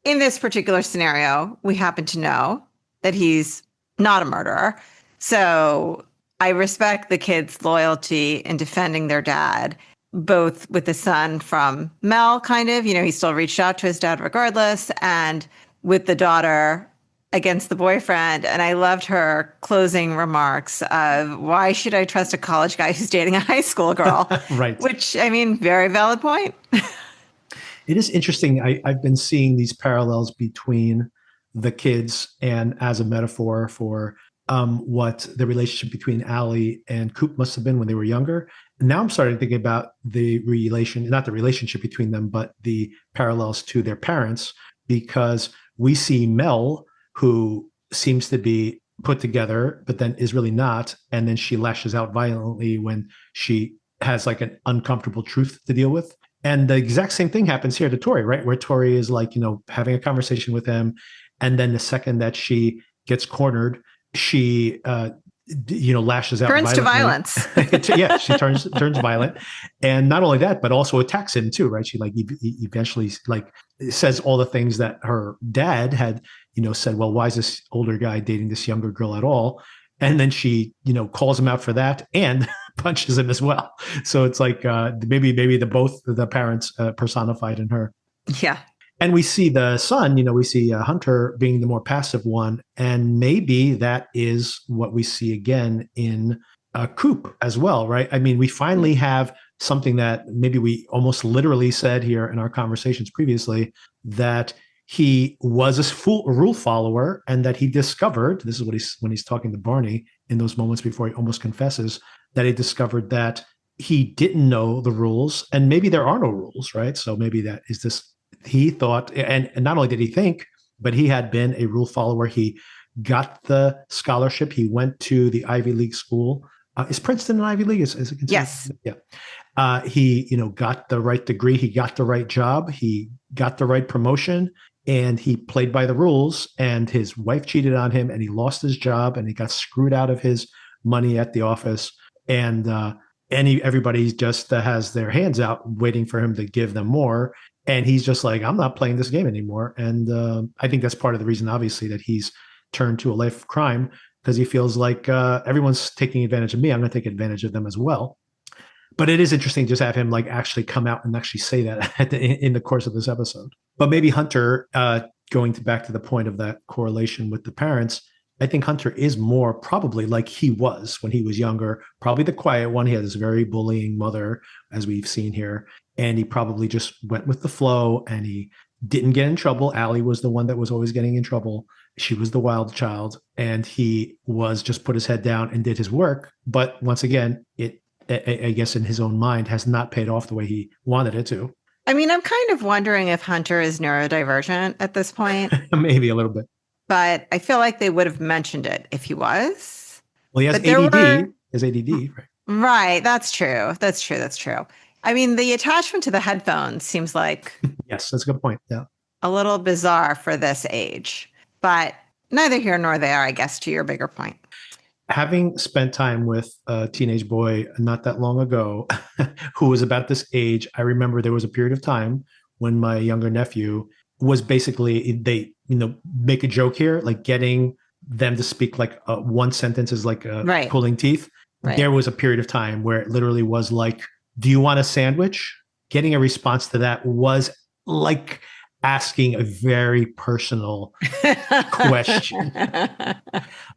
[SPEAKER 2] this particular scenario, we happen to know that he's not a murderer. So I respect the kids' loyalty in defending their dad, both with the son from Mel, kind of, he still reached out to his dad regardless, and with the daughter against the boyfriend. And I loved her closing remarks of, why should I trust a college guy who's dating a high school girl?
[SPEAKER 1] Right.
[SPEAKER 2] Which, I mean, very valid point.
[SPEAKER 1] It is interesting. I've been seeing these parallels between the kids and as a metaphor for what the relationship between Allie and Coop must have been when they were younger. And now I'm starting to think about the not the relationship between them, but the parallels to their parents, because we see Mel, who seems to be put together, but then is really not. And then she lashes out violently when she has like an uncomfortable truth to deal with. And the exact same thing happens here to Tori, right? Where Tori is like, having a conversation with him. And then the second that she gets cornered, she, lashes out.
[SPEAKER 2] Turns to violence.
[SPEAKER 1] Yeah, she turns violent. And not only that, but also attacks him too, right? She eventually says all the things that her dad had, said, well, why is this older guy dating this younger girl at all? And then she, calls him out for that and punches him as well. So it's like maybe both the parents personified in her.
[SPEAKER 2] Yeah.
[SPEAKER 1] And we see the son, we see Hunter being the more passive one. And maybe that is what we see again in Coop as well, right? I mean, we finally have something that maybe we almost literally said here in our conversations previously, that he was a rule follower, and that he discovered, this is when he's talking to Barney in those moments before he almost confesses, that he discovered that he didn't know the rules, and maybe there are no rules, right? So maybe that is this, he thought, and not only did he think, but he had been a rule follower. He got the scholarship. He went to the Ivy League school. Is Princeton an Ivy League? Is it considered?
[SPEAKER 2] Yes.
[SPEAKER 1] Yeah. He, got the right degree. He got the right job. He got the right promotion, and he played by the rules. And his wife cheated on him, and he lost his job, and he got screwed out of his money at the office. And everybody just has their hands out waiting for him to give them more. And he's just like, I'm not playing this game anymore. And I think that's part of the reason, obviously, that he's turned to a life of crime, because he feels like everyone's taking advantage of me. I'm going to take advantage of them as well. But it is interesting just have him actually come out and actually say that in the course of this episode. But maybe Hunter going back to the point of that correlation with the parents, I think Hunter is more probably like he was when he was younger, probably the quiet one. He had this very bullying mother, as we've seen here. And he probably just went with the flow and he didn't get in trouble. Allie was the one that was always getting in trouble. She was the wild child. And he was just put his head down and did his work. But once again, I guess in his own mind, has not paid off the way he wanted it to.
[SPEAKER 2] I mean, I'm kind of wondering if Hunter is neurodivergent at this point.
[SPEAKER 1] Maybe a little bit.
[SPEAKER 2] But I feel like they would have mentioned it if he was.
[SPEAKER 1] Well, he has ADD. His ADD, right?
[SPEAKER 2] Right. That's true. That's true. I mean, the attachment to the headphones seems like
[SPEAKER 1] yes, that's a good point. Yeah,
[SPEAKER 2] a little bizarre for this age, but neither here nor there, I guess, to your bigger point.
[SPEAKER 1] Having spent time with a teenage boy not that long ago who was about this age, I remember there was a period of time when my younger nephew was basically, they, make a joke here, like getting them to speak like one sentence is like
[SPEAKER 2] right.
[SPEAKER 1] pulling teeth. Right. There was a period of time where it literally was like, do you want a sandwich? Getting a response to that was like asking a very personal question.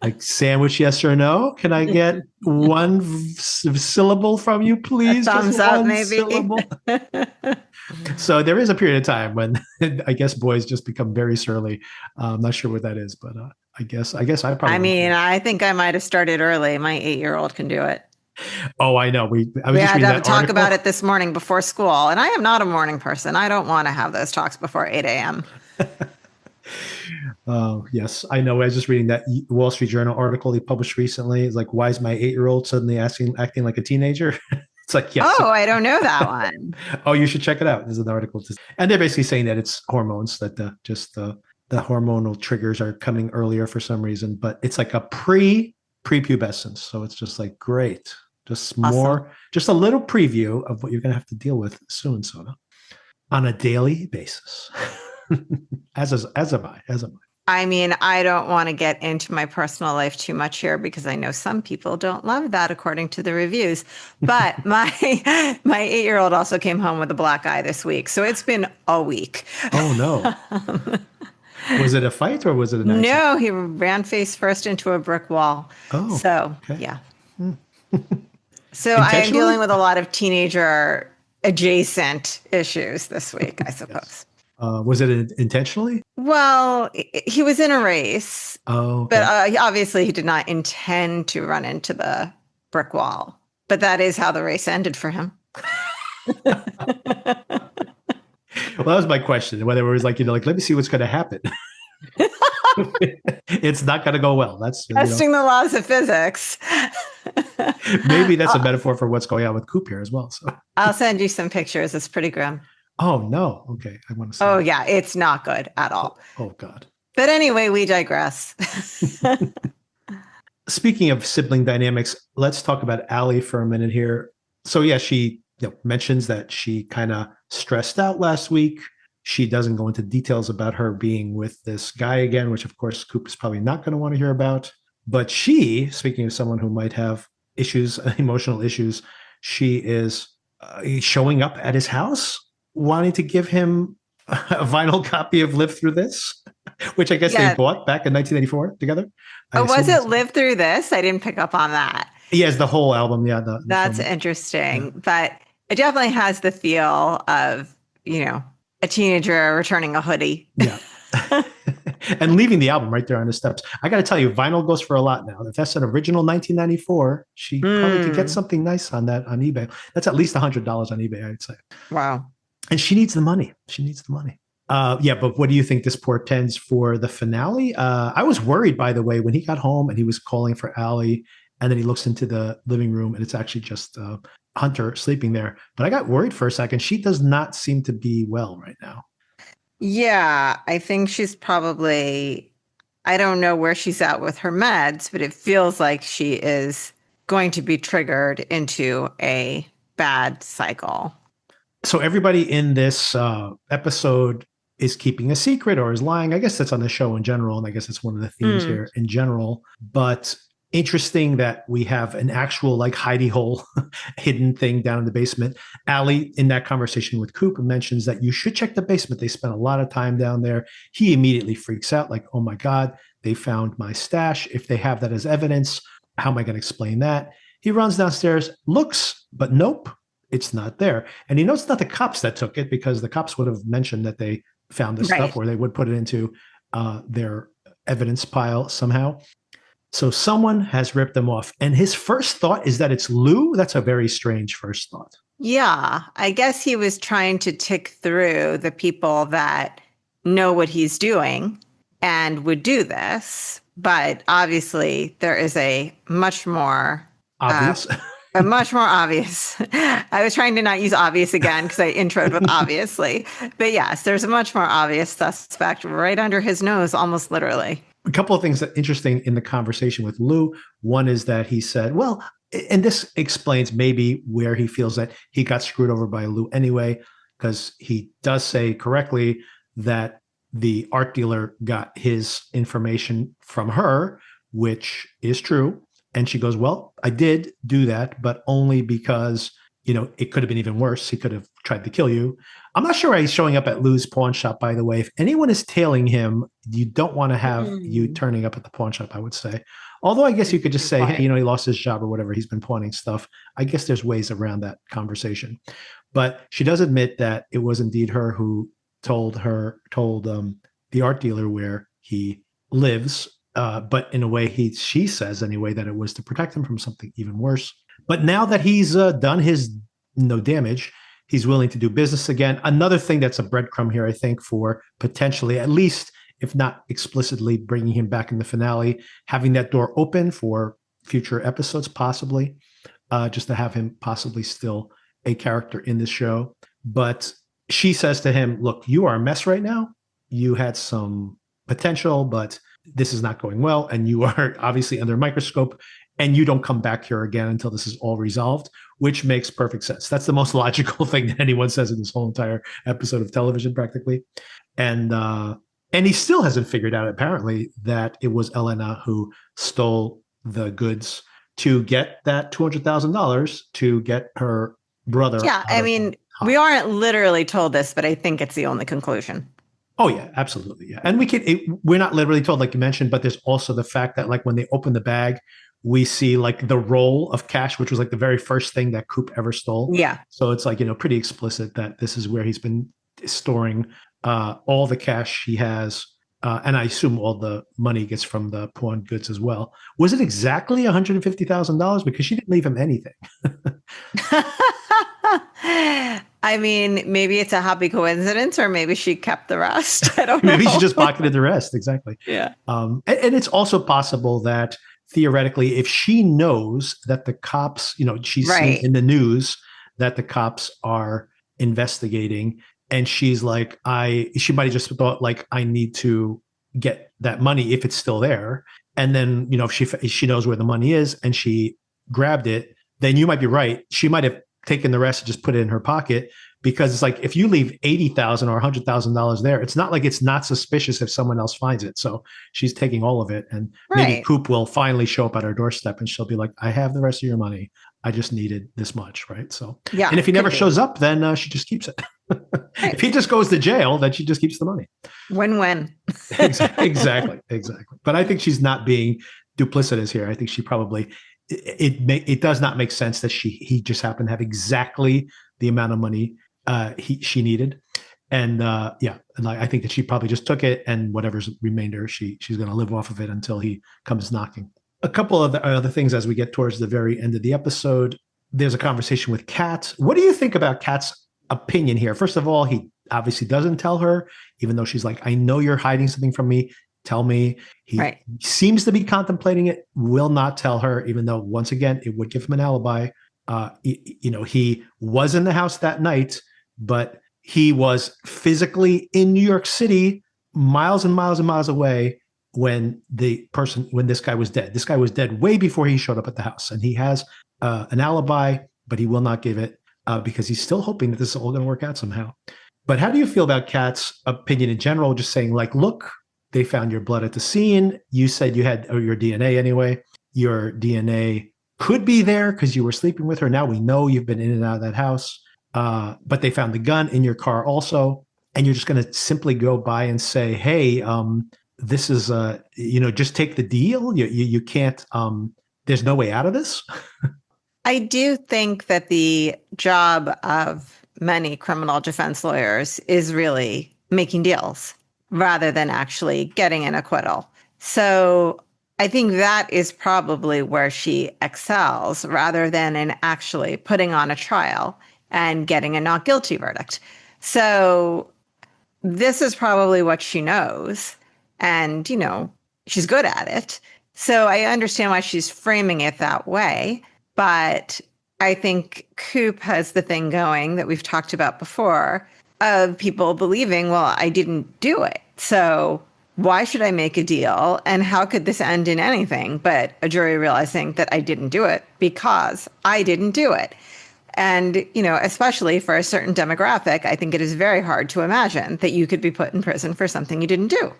[SPEAKER 1] Like, sandwich, yes or no? Can I get one syllable from you, please?
[SPEAKER 2] A thumbs up, maybe.
[SPEAKER 1] So there is a period of time when I guess boys just become very surly. I'm not sure what that is, but I guess I probably.
[SPEAKER 2] I mean, I think I might have started early. My 8-year-old can do it.
[SPEAKER 1] Oh, I know. We
[SPEAKER 2] had to talk about it this morning before school, and I am not a morning person. I don't want to have those talks before 8 a.m.
[SPEAKER 1] Oh, yes, I know. I was just reading that Wall Street Journal article he published recently. It's like, why is my 8-year-old suddenly acting like a teenager? It's like, yes.
[SPEAKER 2] Oh, I don't know that one.
[SPEAKER 1] Oh, you should check it out. There's an article. And they're basically saying that it's hormones, that the hormonal triggers are coming earlier for some reason. But it's like a prepubescence. So it's just like, great. Just more, just a little preview of what you're going to have to deal with soon, Sona, on a daily basis. as am I.
[SPEAKER 2] I mean, I don't want to get into my personal life too much here because I know some people don't love that according to the reviews. But my 8-year-old also came home with a black eye this week. So it's been a week.
[SPEAKER 1] Oh, no. Was it a fight or was it an accident?
[SPEAKER 2] No, he ran face first into a brick wall.
[SPEAKER 1] Oh,
[SPEAKER 2] so, okay. Yeah. So I am dealing with a lot of teenager adjacent issues this week, I suppose.
[SPEAKER 1] Yes. Was it intentionally?
[SPEAKER 2] Well, he was in a race,
[SPEAKER 1] okay.
[SPEAKER 2] But obviously he did not intend to run into the brick wall. But that is how the race ended for him.
[SPEAKER 1] Well, that was my question, whether it was like, let me see what's going to happen. It's not going to go well. That's
[SPEAKER 2] testing the laws of physics.
[SPEAKER 1] Maybe that's a metaphor for what's going on with Coop here as well. So
[SPEAKER 2] I'll send you some pictures. It's pretty grim.
[SPEAKER 1] Oh, no. Okay. I want to see.
[SPEAKER 2] Oh, yeah. It's not good at all.
[SPEAKER 1] Oh, God.
[SPEAKER 2] But anyway, we digress.
[SPEAKER 1] Speaking of sibling dynamics, let's talk about Allie for a minute here. So, yeah, she mentions that she kind of stressed out last week. She doesn't go into details about her being with this guy again, which, of course, Coop is probably not going to want to hear about. But she, speaking of someone who might have issues, emotional issues, she is showing up at his house, wanting to give him a vinyl copy of Live Through This, which I guess they bought back in 1984 together.
[SPEAKER 2] Was it Live Through This? I didn't pick up on that.
[SPEAKER 1] Yes, the whole album. Yeah.
[SPEAKER 2] That's film. Interesting. Yeah. But it definitely has the feel of, a teenager returning a hoodie.
[SPEAKER 1] Yeah. And leaving the album right there on the steps. I got to tell you, vinyl goes for a lot now. If that's an original 1994, she probably could get something nice on that on eBay. That's at least $100 on eBay, I'd say.
[SPEAKER 2] Wow.
[SPEAKER 1] And she needs the money. But what do you think this portends for the finale? I was worried, by the way, when he got home and he was calling for Allie, and then he looks into the living room and it's actually just Hunter sleeping there. But I got worried for a second. She does not seem to be well right now.
[SPEAKER 2] Yeah, I think she's probably, I don't know where she's at with her meds, but it feels like she is going to be triggered into a bad cycle.
[SPEAKER 1] So everybody in this episode is keeping a secret or is lying. I guess that's on the show in general, and I guess it's one of the themes here in general. But Interesting that we have an actual like hidey hole hidden thing down in the basement. Allie, in that conversation with Coop, mentions that you should check the basement. They spent a lot of time down there. He immediately freaks out, like, oh my God, they found my stash. If they have that as evidence, how am I going to explain that? He runs downstairs, looks, but nope, it's not there. And he knows it's not the cops that took it, because the cops would have mentioned that they found this
[SPEAKER 2] Right.
[SPEAKER 1] stuff, or they would put it into their evidence pile somehow. So someone has ripped them off. And his first thought is that it's Lou. That's a very strange first thought.
[SPEAKER 2] Yeah, I guess he was trying to tick through the people that know what he's doing and would do this. But obviously, there is
[SPEAKER 1] Obvious.
[SPEAKER 2] a much more obvious. I was trying to not use obvious again because I introed with obviously. But yes, there's a much more obvious suspect right under his nose, almost literally.
[SPEAKER 1] A couple of things that are interesting in the conversation with Lou. One is that he said, well, and this explains maybe where he feels that he got screwed over by Lou anyway, because he does say correctly that the art dealer got his information from her, which is true. And she goes, well, I did do that, but only because, it could have been even worse. He could have tried to kill you. I'm not sure why he's showing up at Lou's pawn shop, by the way. If anyone is tailing him, you don't want to have you turning up at the pawn shop, I would say. Although I guess you could just say, hey, he lost his job or whatever. He's been pawning stuff. I guess there's ways around that conversation. But she does admit that it was indeed her who told the art dealer where he lives. But in a way, she says anyway that it was to protect him from something even worse. But now that he's done his no damage, he's willing to do business again. Another thing that's a breadcrumb here, I think, for potentially, at least if not explicitly, bringing him back in the finale, having that door open for future episodes, possibly, just to have him possibly still a character in this show. But she says to him, look, you are a mess right now. You had some potential, but this is not going well. And you are obviously under a microscope, and you don't come back here again until this is all resolved, which makes perfect sense. That's the most logical thing that anyone says in this whole entire episode of television, practically. And he still hasn't figured out, apparently, that it was Elena who stole the goods to get that $200,000 to get her brother.
[SPEAKER 2] Yeah, I mean, we aren't literally told this, but I think it's the only conclusion.
[SPEAKER 1] Oh, yeah, absolutely. Yeah. And we're not literally told, like you mentioned, but there's also the fact that, like, when they open the bag, we see like the roll of cash, which was like the very first thing that Coop ever stole.
[SPEAKER 2] Yeah.
[SPEAKER 1] So it's like, pretty explicit that this is where he's been storing all the cash he has. And I assume all the money gets from the pawned goods as well. Was it exactly $150,000? Because she didn't leave him anything.
[SPEAKER 2] I mean, maybe it's a happy coincidence, or maybe she kept the rest. I don't know.
[SPEAKER 1] Maybe she just pocketed the rest. Exactly.
[SPEAKER 2] Yeah.
[SPEAKER 1] And it's also possible that theoretically, if she knows that the cops, she's seen in the news that the cops are investigating, and she's like, she might have just thought, like, I need to get that money if it's still there. And then, if she knows where the money is and she grabbed it, then you might be right. She might have taken the rest and just put it in her pocket, because it's like, if you leave $80,000 or $100,000 there, it's not like it's not suspicious if someone else finds it. So she's taking all of it, and maybe Coop will finally show up at her doorstep and she'll be like, I have the rest of your money. I just needed this much. Right. So, yeah. And if he never shows up, then she just keeps it. Right. If he just goes to jail, then she just keeps the money.
[SPEAKER 2] Win-win.
[SPEAKER 1] Exactly. But I think she's not being duplicitous here. I think she probably, it does not make sense that he just happened to have exactly the amount of money she needed. And and I think that she probably just took it, and whatever's remainder, she's going to live off of it until he comes knocking. A couple of the other things as we get towards the very end of the episode. There's a conversation with Kat. What do you think about Kat's opinion here? First of all, he obviously doesn't tell her, even though she's like, I know you're hiding something from me. Tell me. He seems to be contemplating it, will not tell her, even though, once again, it would give him an alibi. He was in the house that night, but he was physically in New York City, miles and miles and miles away, when this guy was dead. This guy was dead way before he showed up at the house, and he has an alibi, but he will not give it because he's still hoping that this is all going to work out somehow. But how do you feel about Kat's opinion in general? Just saying, like, look, they found your blood at the scene. You said you had your DNA anyway. your DNA could be there because you were sleeping with her. Now we know you've been in and out of that house. But they found the gun in your car also. And you're just going to simply go by and say, hey, this is, just take the deal. You can't, there's no way out of this.
[SPEAKER 2] I do think that the job of many criminal defense lawyers is really making deals rather than actually getting an acquittal. So I think that is probably where she excels rather than in actually putting on a trial and getting a not guilty verdict. So this is probably what she knows. And, she's good at it. So I understand why she's framing it that way. But I think Coop has the thing going that we've talked about before of people believing, well, I didn't do it. So why should I make a deal? And how could this end in anything but a jury realizing that I didn't do it because I didn't do it? And, especially for a certain demographic, I think it is very hard to imagine that you could be put in prison for something you didn't do.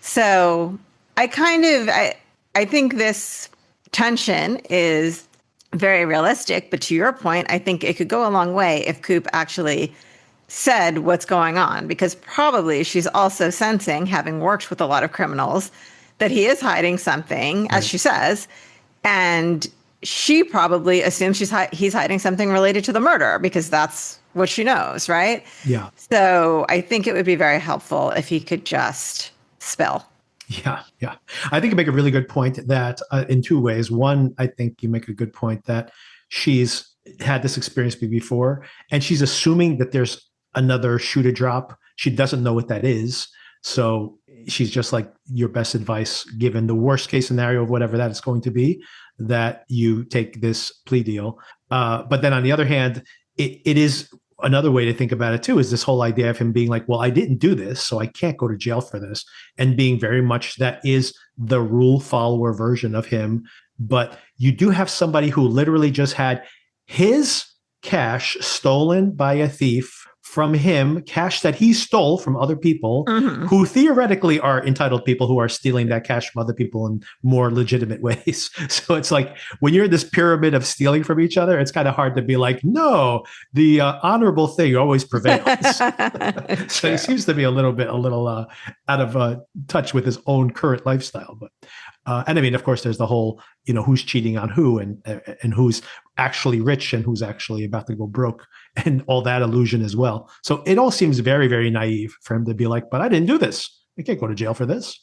[SPEAKER 2] So I think this tension is very realistic, but to your point, I think it could go a long way if Coop actually said what's going on, because probably she's also sensing, having worked with a lot of criminals, that he is hiding something, as she says, and she probably assumes he's hiding something related to the murder because that's what she knows, right?
[SPEAKER 1] Yeah.
[SPEAKER 2] So I think it would be very helpful if he could just spill.
[SPEAKER 1] Yeah. I think you make a really good point that in two ways. One, I think you make a good point that she's had this experience before, and she's assuming that there's another shoe to drop. She doesn't know what that is. So she's just like, your best advice, given the worst case scenario of whatever that is going to be, that you take this plea deal. But then on the other hand, it is another way to think about it too, is this whole idea of him being like, well, I didn't do this, so I can't go to jail for this. And being very much that is the rule follower version of him. But you do have somebody who literally just had his cash stolen by a thief from him, cash that he stole from other people who theoretically are entitled people who are stealing that cash from other people in more legitimate ways. So it's like when you're in this pyramid of stealing from each other, it's kind of hard to be like, no, the honorable thing always prevails. So he seems to be a little out of touch with his own current lifestyle. But and I mean, of course, there's the whole, who's cheating on who and who's actually rich and who's actually about to go broke and all that illusion as well. So it all seems very, very naive for him to be like, but I didn't do this. I can't go to jail for this.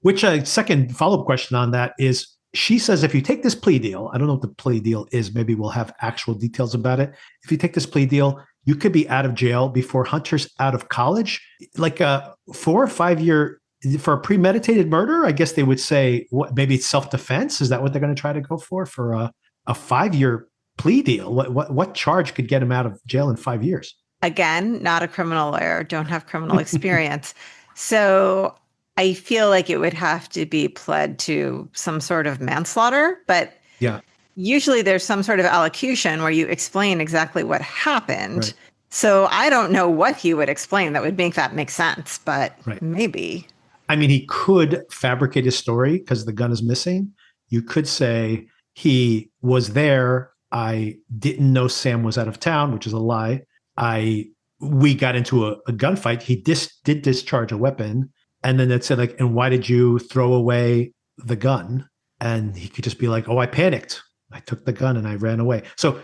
[SPEAKER 1] Which a second follow-up question on that is, she says, if you take this plea deal, I don't know what the plea deal is. Maybe we'll have actual details about it. If you take this plea deal, you could be out of jail before Hunter's out of college, like a 4 or 5 year for a premeditated murder. I guess they would say, what, maybe it's self-defense. Is that what they're going to try to go for a 5-year plea deal? What charge could get him out of jail in 5 years?
[SPEAKER 2] Again, not a criminal lawyer, don't have criminal experience. So I feel like it would have to be pled to some sort of manslaughter, but
[SPEAKER 1] yeah,
[SPEAKER 2] usually there's some sort of allocution where you explain exactly what happened.
[SPEAKER 1] Right.
[SPEAKER 2] So I don't know what he would explain that would make that make sense, but maybe.
[SPEAKER 1] I mean, he could fabricate his story because the gun is missing. You could say he was there. I didn't know Sam was out of town, which is a lie. We got into a gunfight. He did discharge a weapon. And then it said, like, and why did you throw away the gun? And he could just be like, oh, I panicked. I took the gun and I ran away. So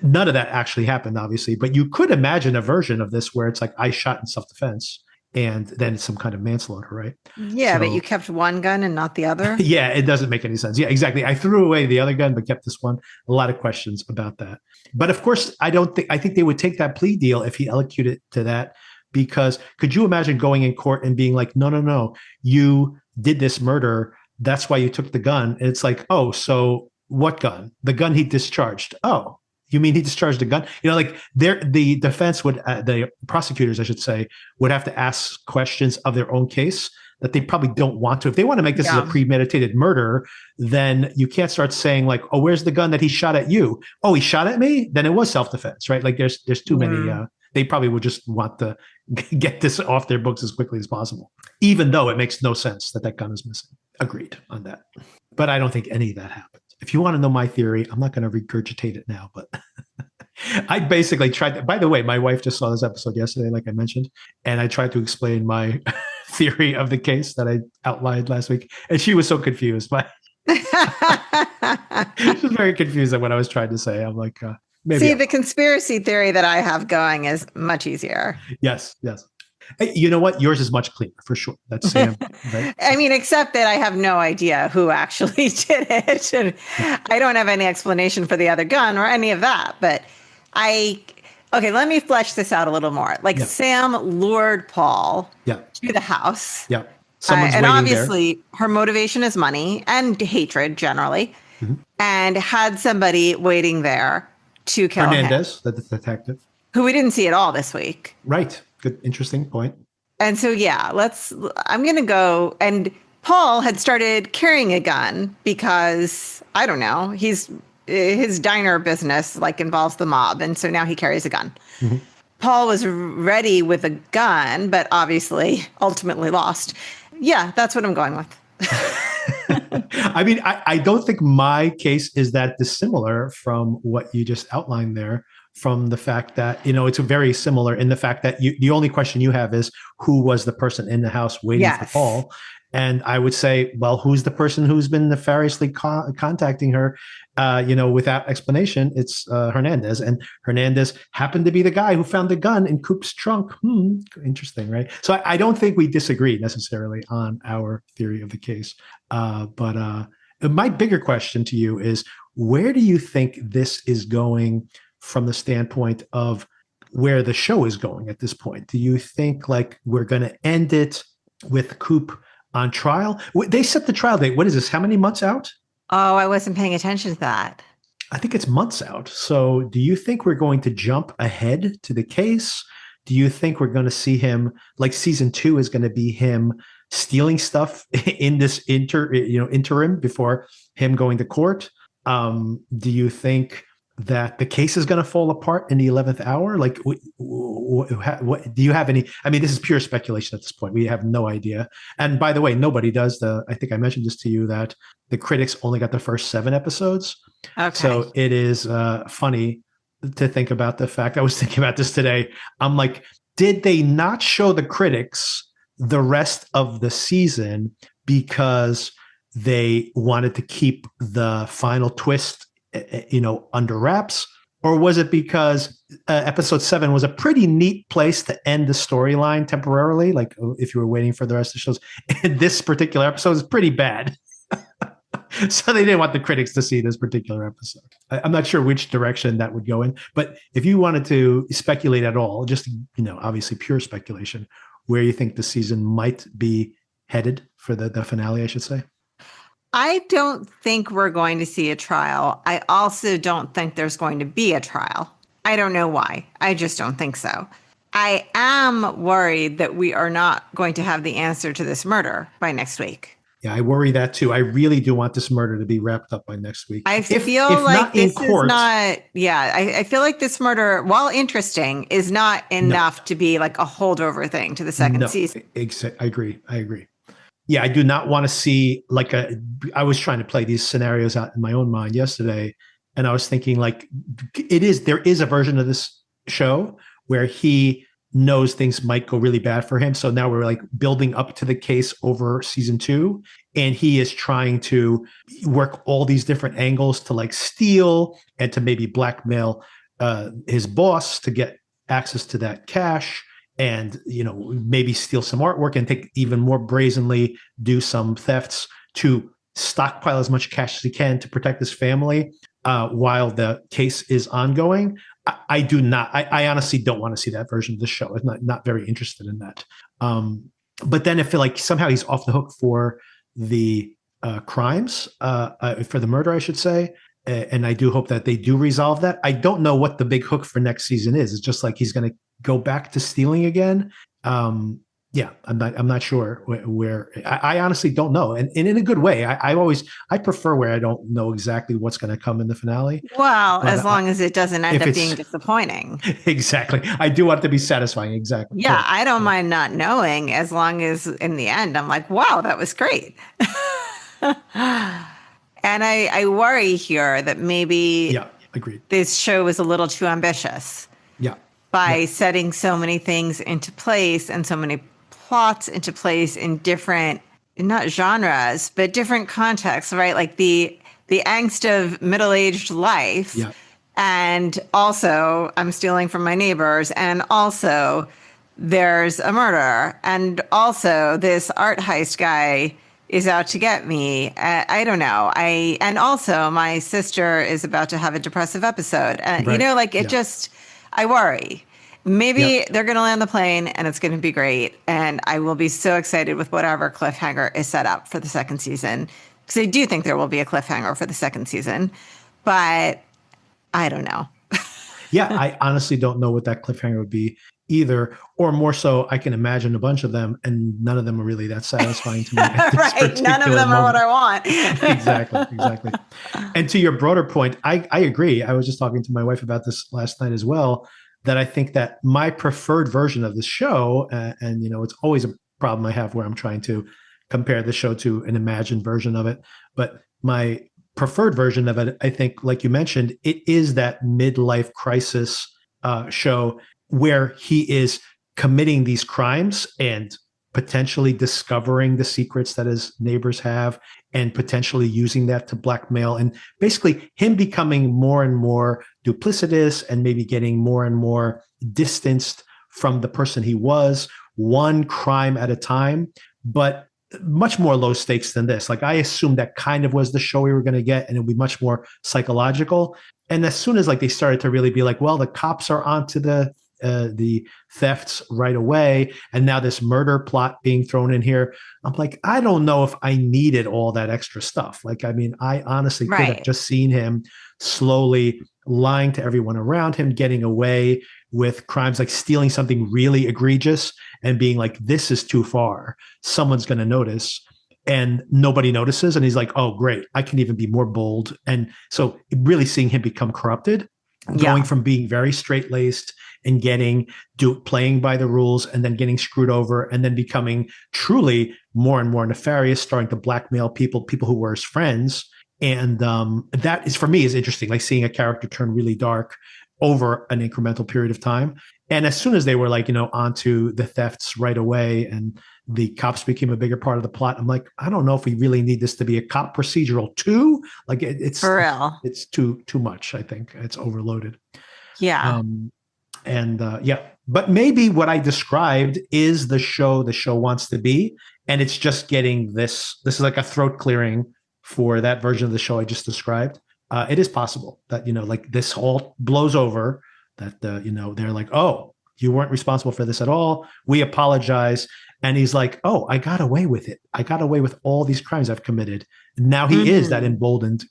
[SPEAKER 1] none of that actually happened, obviously. But you could imagine a version of this where it's like, I shot in self-defense. And then it's some kind of manslaughter, right?
[SPEAKER 2] Yeah, but you kept one gun and not the other.
[SPEAKER 1] Yeah, it doesn't make any sense. Yeah, exactly. I threw away the other gun, but kept this one. A lot of questions about that. But of course, I think they would take that plea deal if he elocuted to that, because could you imagine going in court and being like, no, you did this murder. That's why you took the gun. And it's like, oh, so what gun? The gun he discharged. Oh, you mean he discharged a gun? Like the defense would, the prosecutors, I should say, would have to ask questions of their own case that they probably don't want to. If they want to make this as a premeditated murder, then you can't start saying like, oh, where's the gun that he shot at you? Oh, he shot at me? Then it was self-defense, right? Like there's too many, they probably would just want to get this off their books as quickly as possible, even though it makes no sense that gun is missing. Agreed on that. But I don't think any of that happened. If you want to know my theory, I'm not going to regurgitate it now, but I basically tried to, by the way, my wife just saw this episode yesterday, like I mentioned, and I tried to explain my theory of the case that I outlined last week. And she was so confused. She was very confused at what I was trying to say. I'm like, maybe.
[SPEAKER 2] See, the conspiracy theory that I have going is much easier.
[SPEAKER 1] Yes, yes. Hey, you know what? Yours is much cleaner for sure. That's Sam, right?
[SPEAKER 2] I mean, except that I have no idea who actually did it. And I don't have any explanation for the other gun or any of that. But okay, let me flesh this out a little more. Like Sam lured Paul to the house.
[SPEAKER 1] Yeah. Someone's
[SPEAKER 2] and
[SPEAKER 1] waiting
[SPEAKER 2] obviously
[SPEAKER 1] there.
[SPEAKER 2] Her motivation is money and hatred generally. And had somebody waiting there to kill
[SPEAKER 1] Hernandez, the detective.
[SPEAKER 2] Who we didn't see at all this week.
[SPEAKER 1] Right. Good, interesting point.
[SPEAKER 2] And so, I'm going to go. And Paul had started carrying a gun because, I don't know, his diner business involves the mob. And so now he carries a gun. Paul was ready with a gun, but obviously ultimately lost. Yeah, that's what I'm going with.
[SPEAKER 1] I mean, I don't think my case is that dissimilar from what you just outlined there, from the fact that, it's very similar in the fact that the only question you have is who was the person in the house waiting for Paul. And I would say, well, who's the person who's been nefariously contacting her, without explanation? It's Hernandez. And Hernandez happened to be the guy who found the gun in Coop's trunk. Interesting, right? So I don't think we disagree necessarily on our theory of the case. But my bigger question to you is, where do you think this is going from the standpoint of where the show is going at this point? Do you think we're going to end it with Coop on trial? They set the trial date. What is this? How many months out?
[SPEAKER 2] Oh, I wasn't paying attention to that.
[SPEAKER 1] I think it's months out. So do you think we're going to jump ahead to the case? Do you think we're going to see him, season 2 is going to be him stealing stuff in this interim before him going to court? Do you think that the case is going to fall apart in the 11th hour? What do you have any? I mean, this is pure speculation at this point. We have no idea. And by the way, nobody does. I think I mentioned this to you that the critics only got the first 7 episodes. Okay. So it is funny to think about the fact. I was thinking about this today. I'm like, did they not show the critics the rest of the season because they wanted to keep the final twist under wraps? Or was it because episode 7 was a pretty neat place to end the storyline temporarily? If you were waiting for the rest of the shows, and this particular episode is pretty bad. So they didn't want the critics to see this particular episode. I'm not sure which direction that would go in, but if you wanted to speculate at all, just, obviously pure speculation, where you think the season might be headed for the finale, I should say.
[SPEAKER 2] I don't think we're going to see a trial. I also don't think there's going to be a trial. I don't know why. I just don't think so. I am worried that we are not going to have the answer to this murder by next week.
[SPEAKER 1] Yeah, I worry that too. I really do want this murder to be wrapped up by next week.
[SPEAKER 2] I feel like this is not, I feel like this murder, while interesting, is not enough to be a holdover thing to the second season.
[SPEAKER 1] I agree. Yeah, I do not want to see I was trying to play these scenarios out in my own mind yesterday, and I was thinking there is a version of this show where he knows things might go really bad for him. So now we're building up to the case over season 2, and he is trying to work all these different angles to steal and to maybe blackmail his boss to get access to that cash. And, maybe steal some artwork and take even more brazenly do some thefts to stockpile as much cash as he can to protect his family while the case is ongoing. I honestly don't want to see that version of the show. I'm not very interested in that. But then if somehow he's off the hook for the crimes, for the murder, I should say. And I do hope that they do resolve that. I don't know what the big hook for next season is. It's just he's going to go back to stealing again. I'm not sure where I honestly don't know. And in a good way, I prefer where I don't know exactly what's going to come in the finale.
[SPEAKER 2] Well, as long as it doesn't end up being disappointing.
[SPEAKER 1] Exactly. I do want it to be satisfying. Exactly.
[SPEAKER 2] Yeah. I don't mind not knowing, as long as in the end, I'm like, wow, that was great. And I worry here that maybe
[SPEAKER 1] Yeah, agreed.
[SPEAKER 2] this show was a little too ambitious
[SPEAKER 1] Yeah,
[SPEAKER 2] by
[SPEAKER 1] yeah,
[SPEAKER 2] setting so many things into place and so many plots into place in different, not genres, but different contexts, right? Like the angst of middle-aged life,
[SPEAKER 1] yeah,
[SPEAKER 2] and also I'm stealing from my neighbors, and also there's a murder, and also this art heist guy is out to get me. I don't know. And also my sister is about to have a depressive episode.
[SPEAKER 1] right.
[SPEAKER 2] Like it
[SPEAKER 1] Yeah,
[SPEAKER 2] just, I worry. Maybe
[SPEAKER 1] yep.
[SPEAKER 2] they're going to land the plane and it's going to be great. And I will be so excited with whatever cliffhanger is set up for the second season. Because I do think there will be a cliffhanger for the second season. But I don't know.
[SPEAKER 1] Yeah, I honestly don't know what that cliffhanger would be either, or more so, I can imagine a bunch of them, and none of them are really that satisfying to me at this
[SPEAKER 2] Right. None of
[SPEAKER 1] particular
[SPEAKER 2] them are what
[SPEAKER 1] moment.
[SPEAKER 2] I want.
[SPEAKER 1] Exactly, exactly. And to your broader point, I agree. I was just talking to my wife about this last night as well. That I think that my preferred version of the show, and it's always a problem I have where I'm trying to compare the show to an imagined version of it. But my preferred version of it, I think, like you mentioned, it is that midlife crisis show where he is committing these crimes and potentially discovering the secrets that his neighbors have and potentially using that to blackmail, and basically him becoming more and more duplicitous and maybe getting more and more distanced from the person he was, one crime at a time, but much more low stakes than this. Like I assumed that kind of was the show we were going to get, and it would be much more psychological. And as soon as like they started to really be like, well, the cops are onto the thefts right away, and now this murder plot being thrown in here, I'm like, I don't know if I needed all that extra stuff. Like, I mean, I honestly could have
[SPEAKER 2] Right.
[SPEAKER 1] just seen him slowly lying to everyone around him, getting away with crimes like stealing something really egregious and being like, this is too far. Someone's going to notice. And nobody notices. And he's like, oh, great. I can even be more bold. And so really seeing him become corrupted, going
[SPEAKER 2] Yeah.
[SPEAKER 1] from being very straight laced and playing by the rules, and then getting screwed over, and then becoming truly more and more nefarious, starting to blackmail people who were his friends. And that is, for me, is interesting, like seeing a character turn really dark over an incremental period of time. And as soon as they were like, onto the thefts right away, and the cops became a bigger part of the plot, I'm like, I don't know if we really need this to be a cop procedural too. Like
[SPEAKER 2] For real.
[SPEAKER 1] it's too much. I think it's overloaded.
[SPEAKER 2] Yeah.
[SPEAKER 1] Um, and yeah, but maybe what I described is the show wants to be, and it's just getting this is like a throat clearing for that version of the show I just described. It is possible that like this all blows over, that they're like, oh, you weren't responsible for this at all, we apologize. And he's like, oh, I got away with it, I got away with all these crimes I've committed. Now he is that
[SPEAKER 2] Mhm.
[SPEAKER 1] emboldened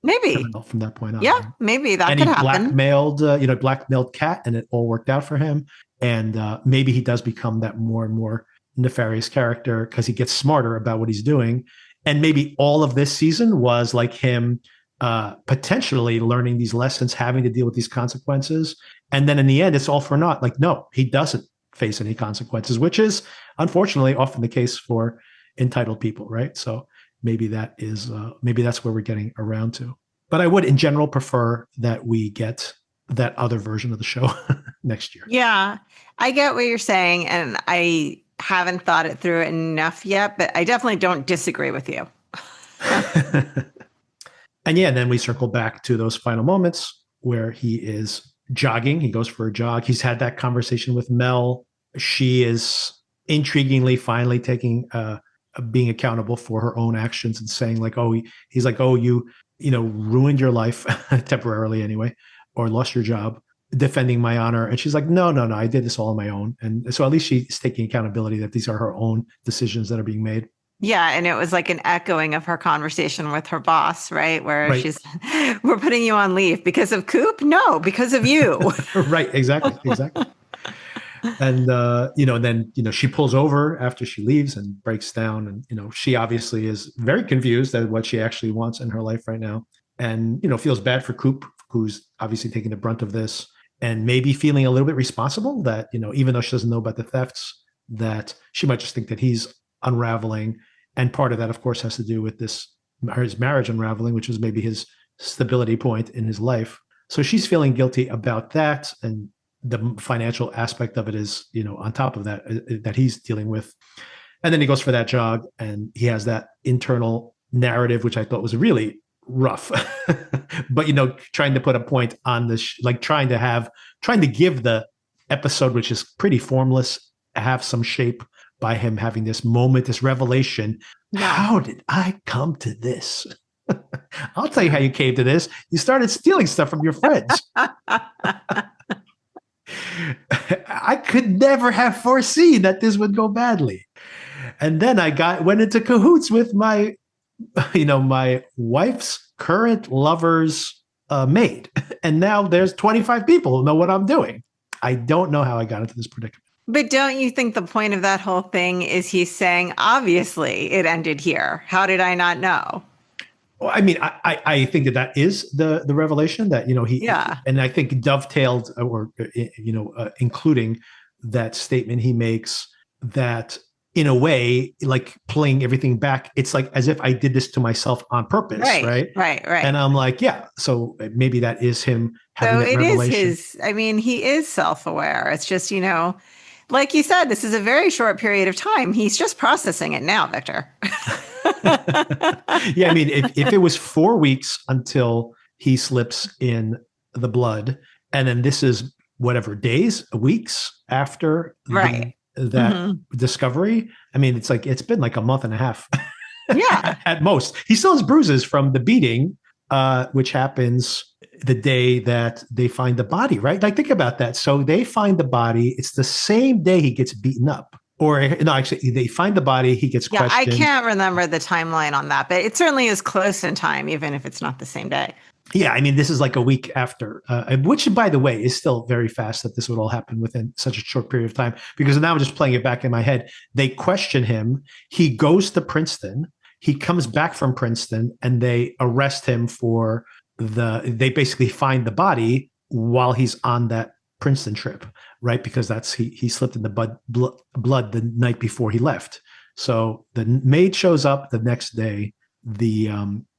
[SPEAKER 2] Maybe.
[SPEAKER 1] criminal from that point on,
[SPEAKER 2] Yeah.
[SPEAKER 1] right?
[SPEAKER 2] Maybe that
[SPEAKER 1] And
[SPEAKER 2] could
[SPEAKER 1] he
[SPEAKER 2] happen.
[SPEAKER 1] blackmailed Kat, and it all worked out for him. And maybe he does become that more and more nefarious character because he gets smarter about what he's doing. And maybe all of this season was like him potentially learning these lessons, having to deal with these consequences. And then in the end, it's all for naught. Like, no, he doesn't face any consequences, which is unfortunately often the case for entitled people, right? So maybe that's where we're getting around to. But I would, in general, prefer that we get that other version of the show next year.
[SPEAKER 2] Yeah. I get what you're saying. And I haven't thought it through enough yet, but I definitely don't disagree with you.
[SPEAKER 1] And yeah, and then we circle back to those final moments where he is jogging. He goes for a jog. He's had that conversation with Mel. She is intriguingly finally taking being accountable for her own actions and saying like, oh, he's like, oh, you ruined your life temporarily anyway, or lost your job defending my honor. And she's like, no, I did this all on my own. And so at least she's taking accountability that these are her own decisions that are being made.
[SPEAKER 2] Yeah, and it was like an echoing of her conversation with her boss, right? Where
[SPEAKER 1] Right.
[SPEAKER 2] she's, we're putting you on leave because of Coop? No, because of you.
[SPEAKER 1] Right. Exactly. And then she pulls over after she leaves and breaks down, and she obviously is very confused at what she actually wants in her life right now, and feels bad for Coop, who's obviously taking the brunt of this, and maybe feeling a little bit responsible that even though she doesn't know about the thefts, that she might just think that he's unraveling. And part of that, of course, has to do with this his marriage unraveling, which was maybe his stability point in his life. So she's feeling guilty about that, and the financial aspect of it is, on top of that, that he's dealing with. And then he goes for that jog, and he has that internal narrative, which I thought was really rough. But trying to put a point on this, like trying to give the episode, which is pretty formless, have some shape by him having this moment, this revelation. Yeah. How did I come to this? I'll tell you how you came to this. You started stealing stuff from your friends. I could never have foreseen that this would go badly. And then I went into cahoots with my wife's current lover's maid. And now there's 25 people who know what I'm doing. I don't know how I got into this predicament.
[SPEAKER 2] But don't you think the point of that whole thing is he's saying, obviously, it ended here. How did I not know?
[SPEAKER 1] Well, I mean, I think that is the revelation that, and I think dovetailed or, including that statement he makes that in a way, like playing everything back, it's like as if I did this to myself on purpose, right?
[SPEAKER 2] Right.
[SPEAKER 1] And I'm like, yeah, so maybe that is him having that revelation.
[SPEAKER 2] He is self-aware. It's just, like you said, this is a very short period of time. He's just processing it now, Victor.
[SPEAKER 1] Yeah, I mean, if it was 4 weeks until he slips in the blood, and then this is whatever, days, weeks after that discovery, I mean, it's been like a month and a half.
[SPEAKER 2] Yeah.
[SPEAKER 1] At most. He still has bruises from the beating, which happens the day that they find the body, right? Like, think about that. So they find the body. It's the same day he gets beaten up. Or no, actually, they find the body. He gets questioned.
[SPEAKER 2] I can't remember the timeline on that, but it certainly is close in time, even if it's not the same day.
[SPEAKER 1] Yeah, I mean, this is like a week after, which, by the way, is still very fast that this would all happen within such a short period of time. Because now I'm just playing it back in my head. They question him. He goes to Princeton. He comes back from Princeton, and they arrest him for they basically find the body while he's on that Princeton trip, right? Because he slipped in the blood the night before he left. So the maid shows up the next day. The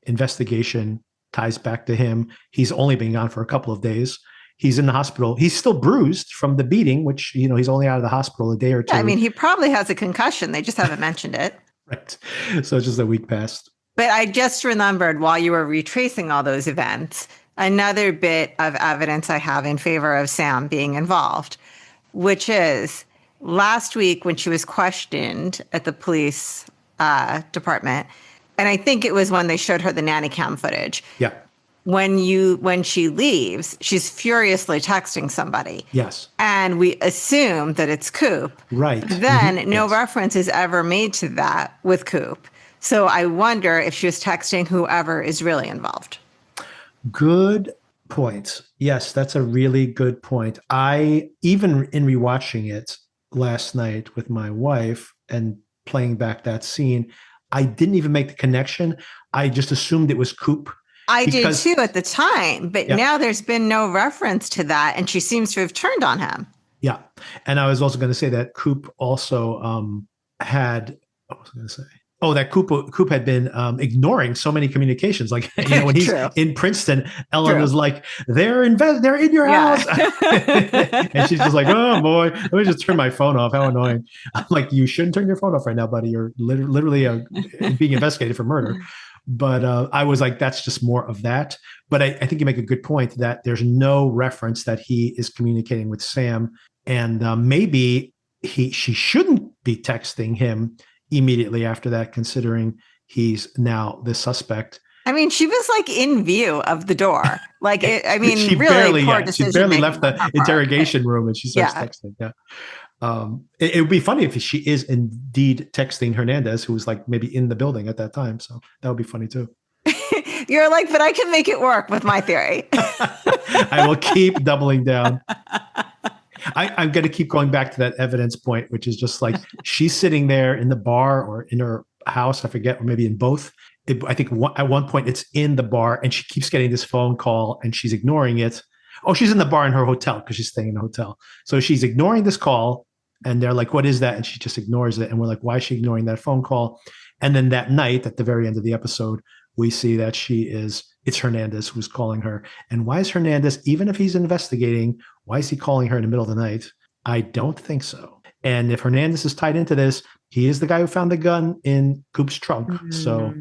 [SPEAKER 1] investigation ties back to him. He's only been gone for a couple of days. He's in the hospital. He's still bruised from the beating, which, he's only out of the hospital a day or two.
[SPEAKER 2] Yeah, I mean, he probably has a concussion. They just haven't mentioned it.
[SPEAKER 1] Right. So it's just a week past.
[SPEAKER 2] But I just remembered while you were retracing all those events, another bit of evidence I have in favor of Sam being involved, which is last week when she was questioned at the police department, and I think it was when they showed her the nanny cam footage.
[SPEAKER 1] Yeah.
[SPEAKER 2] When she leaves, she's furiously texting somebody.
[SPEAKER 1] Yes.
[SPEAKER 2] And we assume that it's Coop.
[SPEAKER 1] Right.
[SPEAKER 2] Then no reference is ever made to that with Coop. So I wonder if she was texting whoever is really involved.
[SPEAKER 1] Good point. Yes, that's a really good point. I, even in rewatching it last night with my wife and playing back that scene, I didn't even make the connection. I just assumed it was Coop.
[SPEAKER 2] I did too at the time, but now there's been no reference to that, and she seems to have turned on him.
[SPEAKER 1] Yeah. And I was also going to say that Coop also had, what was I going to say? Oh, that Coop had been ignoring so many communications. Like, when he's in Princeton, Ellen was like, they're in your house. And she's just like, oh boy, let me just turn my phone off. How annoying. I'm like, you shouldn't turn your phone off right now, buddy. You're literally being investigated for murder. But I was like, that's just more of that. But I think you make a good point that there's no reference that he is communicating with Sam. And maybe she shouldn't be texting him immediately after that, considering he's now the suspect.
[SPEAKER 2] I mean, she was like in view of the door. Like, she
[SPEAKER 1] really left the interrogation room and she starts texting. Yeah. It would be funny if she is indeed texting Hernandez, who was like maybe in the building at that time. So that would be funny too.
[SPEAKER 2] You're like, but I can make it work with my theory.
[SPEAKER 1] I will keep doubling down. I'm going to keep going back to that evidence point, which is just like she's sitting there in the bar or in her house, I forget, or maybe in both. I think at one point it's in the bar and she keeps getting this phone call and she's ignoring it. Oh, she's in the bar in her hotel because she's staying in a hotel. So she's ignoring this call and they're like, what is that? And she just ignores it. And we're like, why is she ignoring that phone call? And then that night at the very end of the episode, we see that it's Hernandez who's calling her. And why is Hernandez, even if he's investigating, why is he calling her in the middle of the night? I don't think so. And if Hernandez is tied into this, he is the guy who found the gun in Coop's trunk. So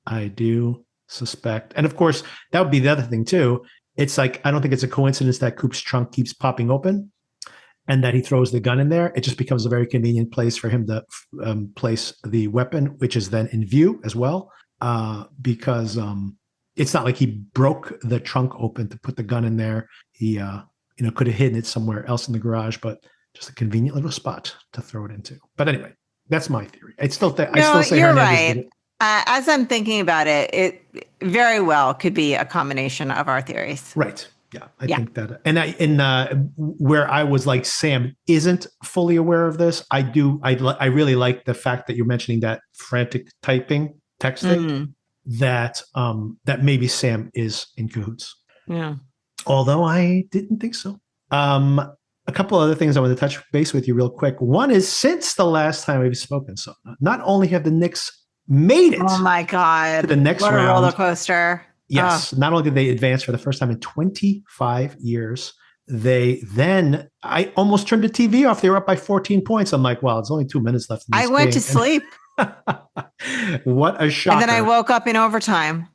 [SPEAKER 1] I do suspect. And of course, that would be the other thing too. It's like, I don't think it's a coincidence that Coop's trunk keeps popping open and that he throws the gun in there. It just becomes a very convenient place for him to place the weapon, which is then in view as well, because it's not like he broke the trunk open to put the gun in there. He could have hidden it somewhere else in the garage, but just a convenient little spot to throw it into. But anyway, that's my theory. I still say
[SPEAKER 2] you're
[SPEAKER 1] Hernandez
[SPEAKER 2] right.
[SPEAKER 1] did it.
[SPEAKER 2] As I'm thinking about it, it very well could be a combination of our theories.
[SPEAKER 1] Right. Yeah, I think that, and where I was like, Sam isn't fully aware of this. I really like the fact that you're mentioning that frantic texting, that maybe Sam is in cahoots.
[SPEAKER 2] Yeah.
[SPEAKER 1] Although I didn't think so. A couple other things I want to touch base with you real quick. One is, since the last time we've spoken, so not only have the Knicks made it,
[SPEAKER 2] oh my God,
[SPEAKER 1] to the next
[SPEAKER 2] what
[SPEAKER 1] round,
[SPEAKER 2] a roller coaster.
[SPEAKER 1] Yes. Not only did they advance for the first time in 25 years, I almost turned the TV off. They were up by 14 points. I'm like, well, it's only 2 minutes left in this
[SPEAKER 2] I went
[SPEAKER 1] game.
[SPEAKER 2] to sleep.
[SPEAKER 1] What a shocker.
[SPEAKER 2] And then I woke up in overtime.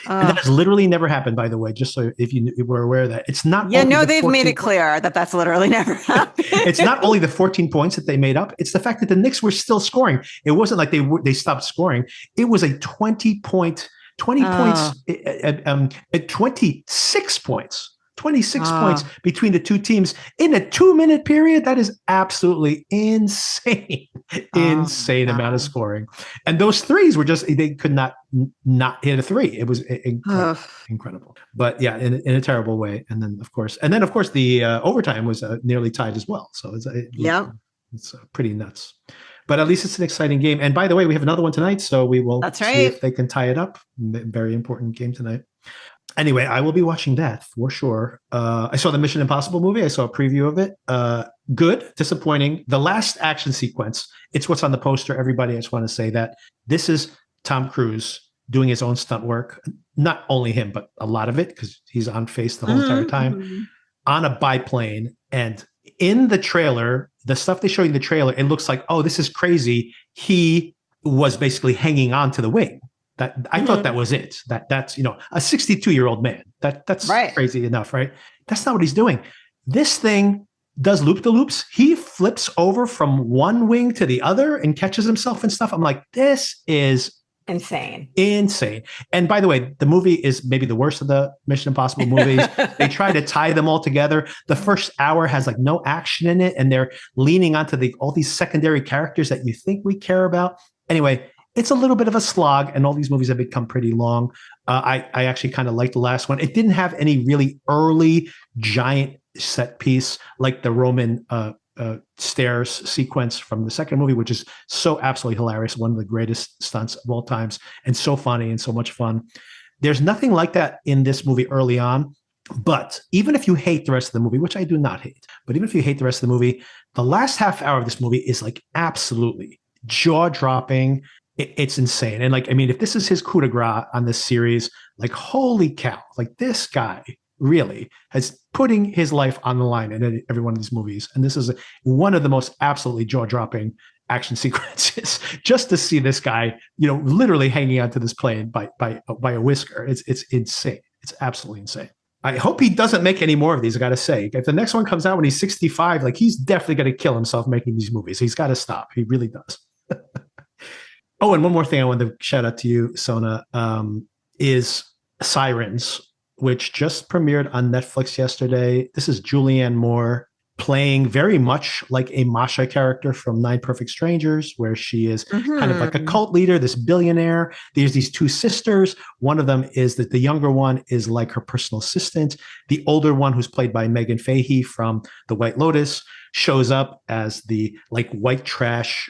[SPEAKER 1] And that has literally never happened, by the way, just so if you were aware of that. It's not.
[SPEAKER 2] Yeah, no, they've made it clear that that's literally never happened.
[SPEAKER 1] It's not only the 14 points that they made up. It's the fact that the Knicks were still scoring. It wasn't like they stopped scoring. It was a 20 points, 26 points. 26 points between the two teams in a 2-minute period. That is absolutely insane. Insane amount of scoring. And those threes were just, they could not hit a three. It was incredible. But yeah, in a terrible way. And then of course the overtime was nearly tied as well. So it's pretty nuts. But at least it's an exciting game. And by the way, we have another one tonight, so we will see if they can tie it up. Very important game tonight. Anyway, I will be watching that for sure. I saw the Mission Impossible movie. I saw a preview of it. Good, disappointing. The last action sequence, it's what's on the poster. Everybody, I just want to say that this is Tom Cruise doing his own stunt work. Not only him, but a lot of it, because he's on face the whole entire time, on a biplane. And in the trailer, the stuff they show you in the trailer, it looks like, oh, this is crazy. He was basically hanging on to the wing. That I thought that was it. That's a 62-year-old man. That's right. Crazy enough, right? That's not what he's doing. This thing does loop-de-loops. He flips over from one wing to the other and catches himself and stuff. I'm like, this is
[SPEAKER 2] insane.
[SPEAKER 1] And by the way, the movie is maybe the worst of the Mission Impossible movies. They try to tie them all together. The first hour has like no action in it, and they're leaning onto all these secondary characters that you think we care about. Anyway, it's a little bit of a slog, and all these movies have become pretty long. I actually kind of liked the last one. It didn't have any really early giant set piece like the Roman stairs sequence from the second movie, which is so absolutely hilarious. One of the greatest stunts of all times, and so funny and so much fun. There's nothing like that in this movie early on. But even if you hate the rest of the movie, which I do not hate, but even if you hate the rest of the movie, the last half hour of this movie is like absolutely jaw-dropping. It's insane. And like, I mean, if this is his coup de grace on this series, like, holy cow, like this guy really has putting his life on the line in every one of these movies. And this is one of the most absolutely jaw-dropping action sequences, just to see this guy, literally hanging onto this plane by a whisker. It's insane. It's absolutely insane. I hope he doesn't make any more of these. I got to say, if the next one comes out when he's 65, like, he's definitely going to kill himself making these movies. He's got to stop. He really does. Oh, and one more thing I wanted to shout out to you, Sona, is Sirens, which just premiered on Netflix yesterday. This is Julianne Moore playing very much like a Masha character from Nine Perfect Strangers, where she is kind of like a cult leader, this billionaire. There's these two sisters. One of them is that the younger one is like her personal assistant. The older one, who's played by Megan Fahey from The White Lotus, shows up as the like white trash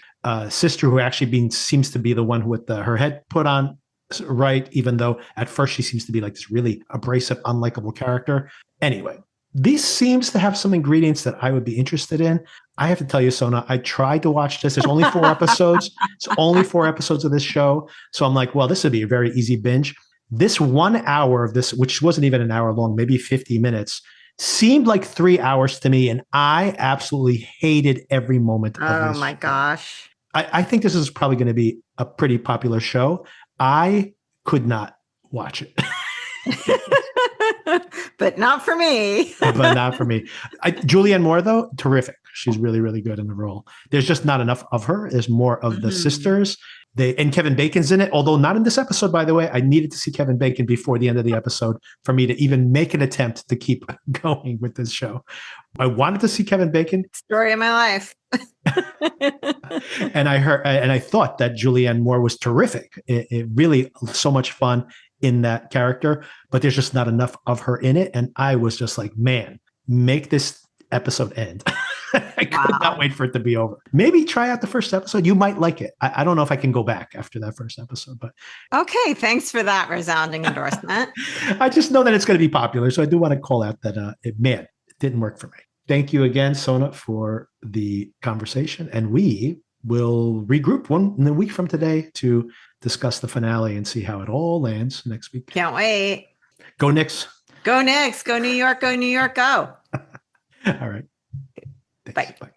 [SPEAKER 1] sister, who actually seems to be the one with her head put on right, even though at first she seems to be like this really abrasive, unlikable character. Anyway, this seems to have some ingredients that I would be interested in. I have to tell you, Sona, I tried to watch this. There's only 4 episodes. It's only 4 episodes of this show. So I'm like, well, this would be a very easy binge. This 1 hour of this, which wasn't even an hour long, maybe 50 minutes, seemed like 3 hours to me. And I absolutely hated every moment of
[SPEAKER 2] Oh
[SPEAKER 1] this.
[SPEAKER 2] my gosh.
[SPEAKER 1] I think this is probably going to be a pretty popular show. I could not watch it.
[SPEAKER 2] But not for me.
[SPEAKER 1] But not for me. Julianne Moore, though, terrific. She's really, really good in the role. There's just not enough of her. There's more of the sisters. And Kevin Bacon's in it, although not in this episode, by the way. I needed to see Kevin Bacon before the end of the episode for me to even make an attempt to keep going with this show. I wanted to see Kevin Bacon.
[SPEAKER 2] Story of my life.
[SPEAKER 1] And I thought that Julianne Moore was terrific. It really so much fun in that character, but there's just not enough of her in it. And I was just like, man, make this episode end. I could not wait for it to be over. Maybe try out the first episode. You might like it. I don't know if I can go back after that first episode, but
[SPEAKER 2] okay. Thanks for that resounding endorsement.
[SPEAKER 1] I just know that it's going to be popular. So I do want to call out that it didn't work for me. Thank you again, Sona, for the conversation. And we will regroup in a week from today to discuss the finale and see how it all lands next week.
[SPEAKER 2] Can't wait.
[SPEAKER 1] Go Knicks.
[SPEAKER 2] Go Knicks. Go New York. Go New York. Go.
[SPEAKER 1] All right. Thanks.
[SPEAKER 2] Bye.
[SPEAKER 1] Bye.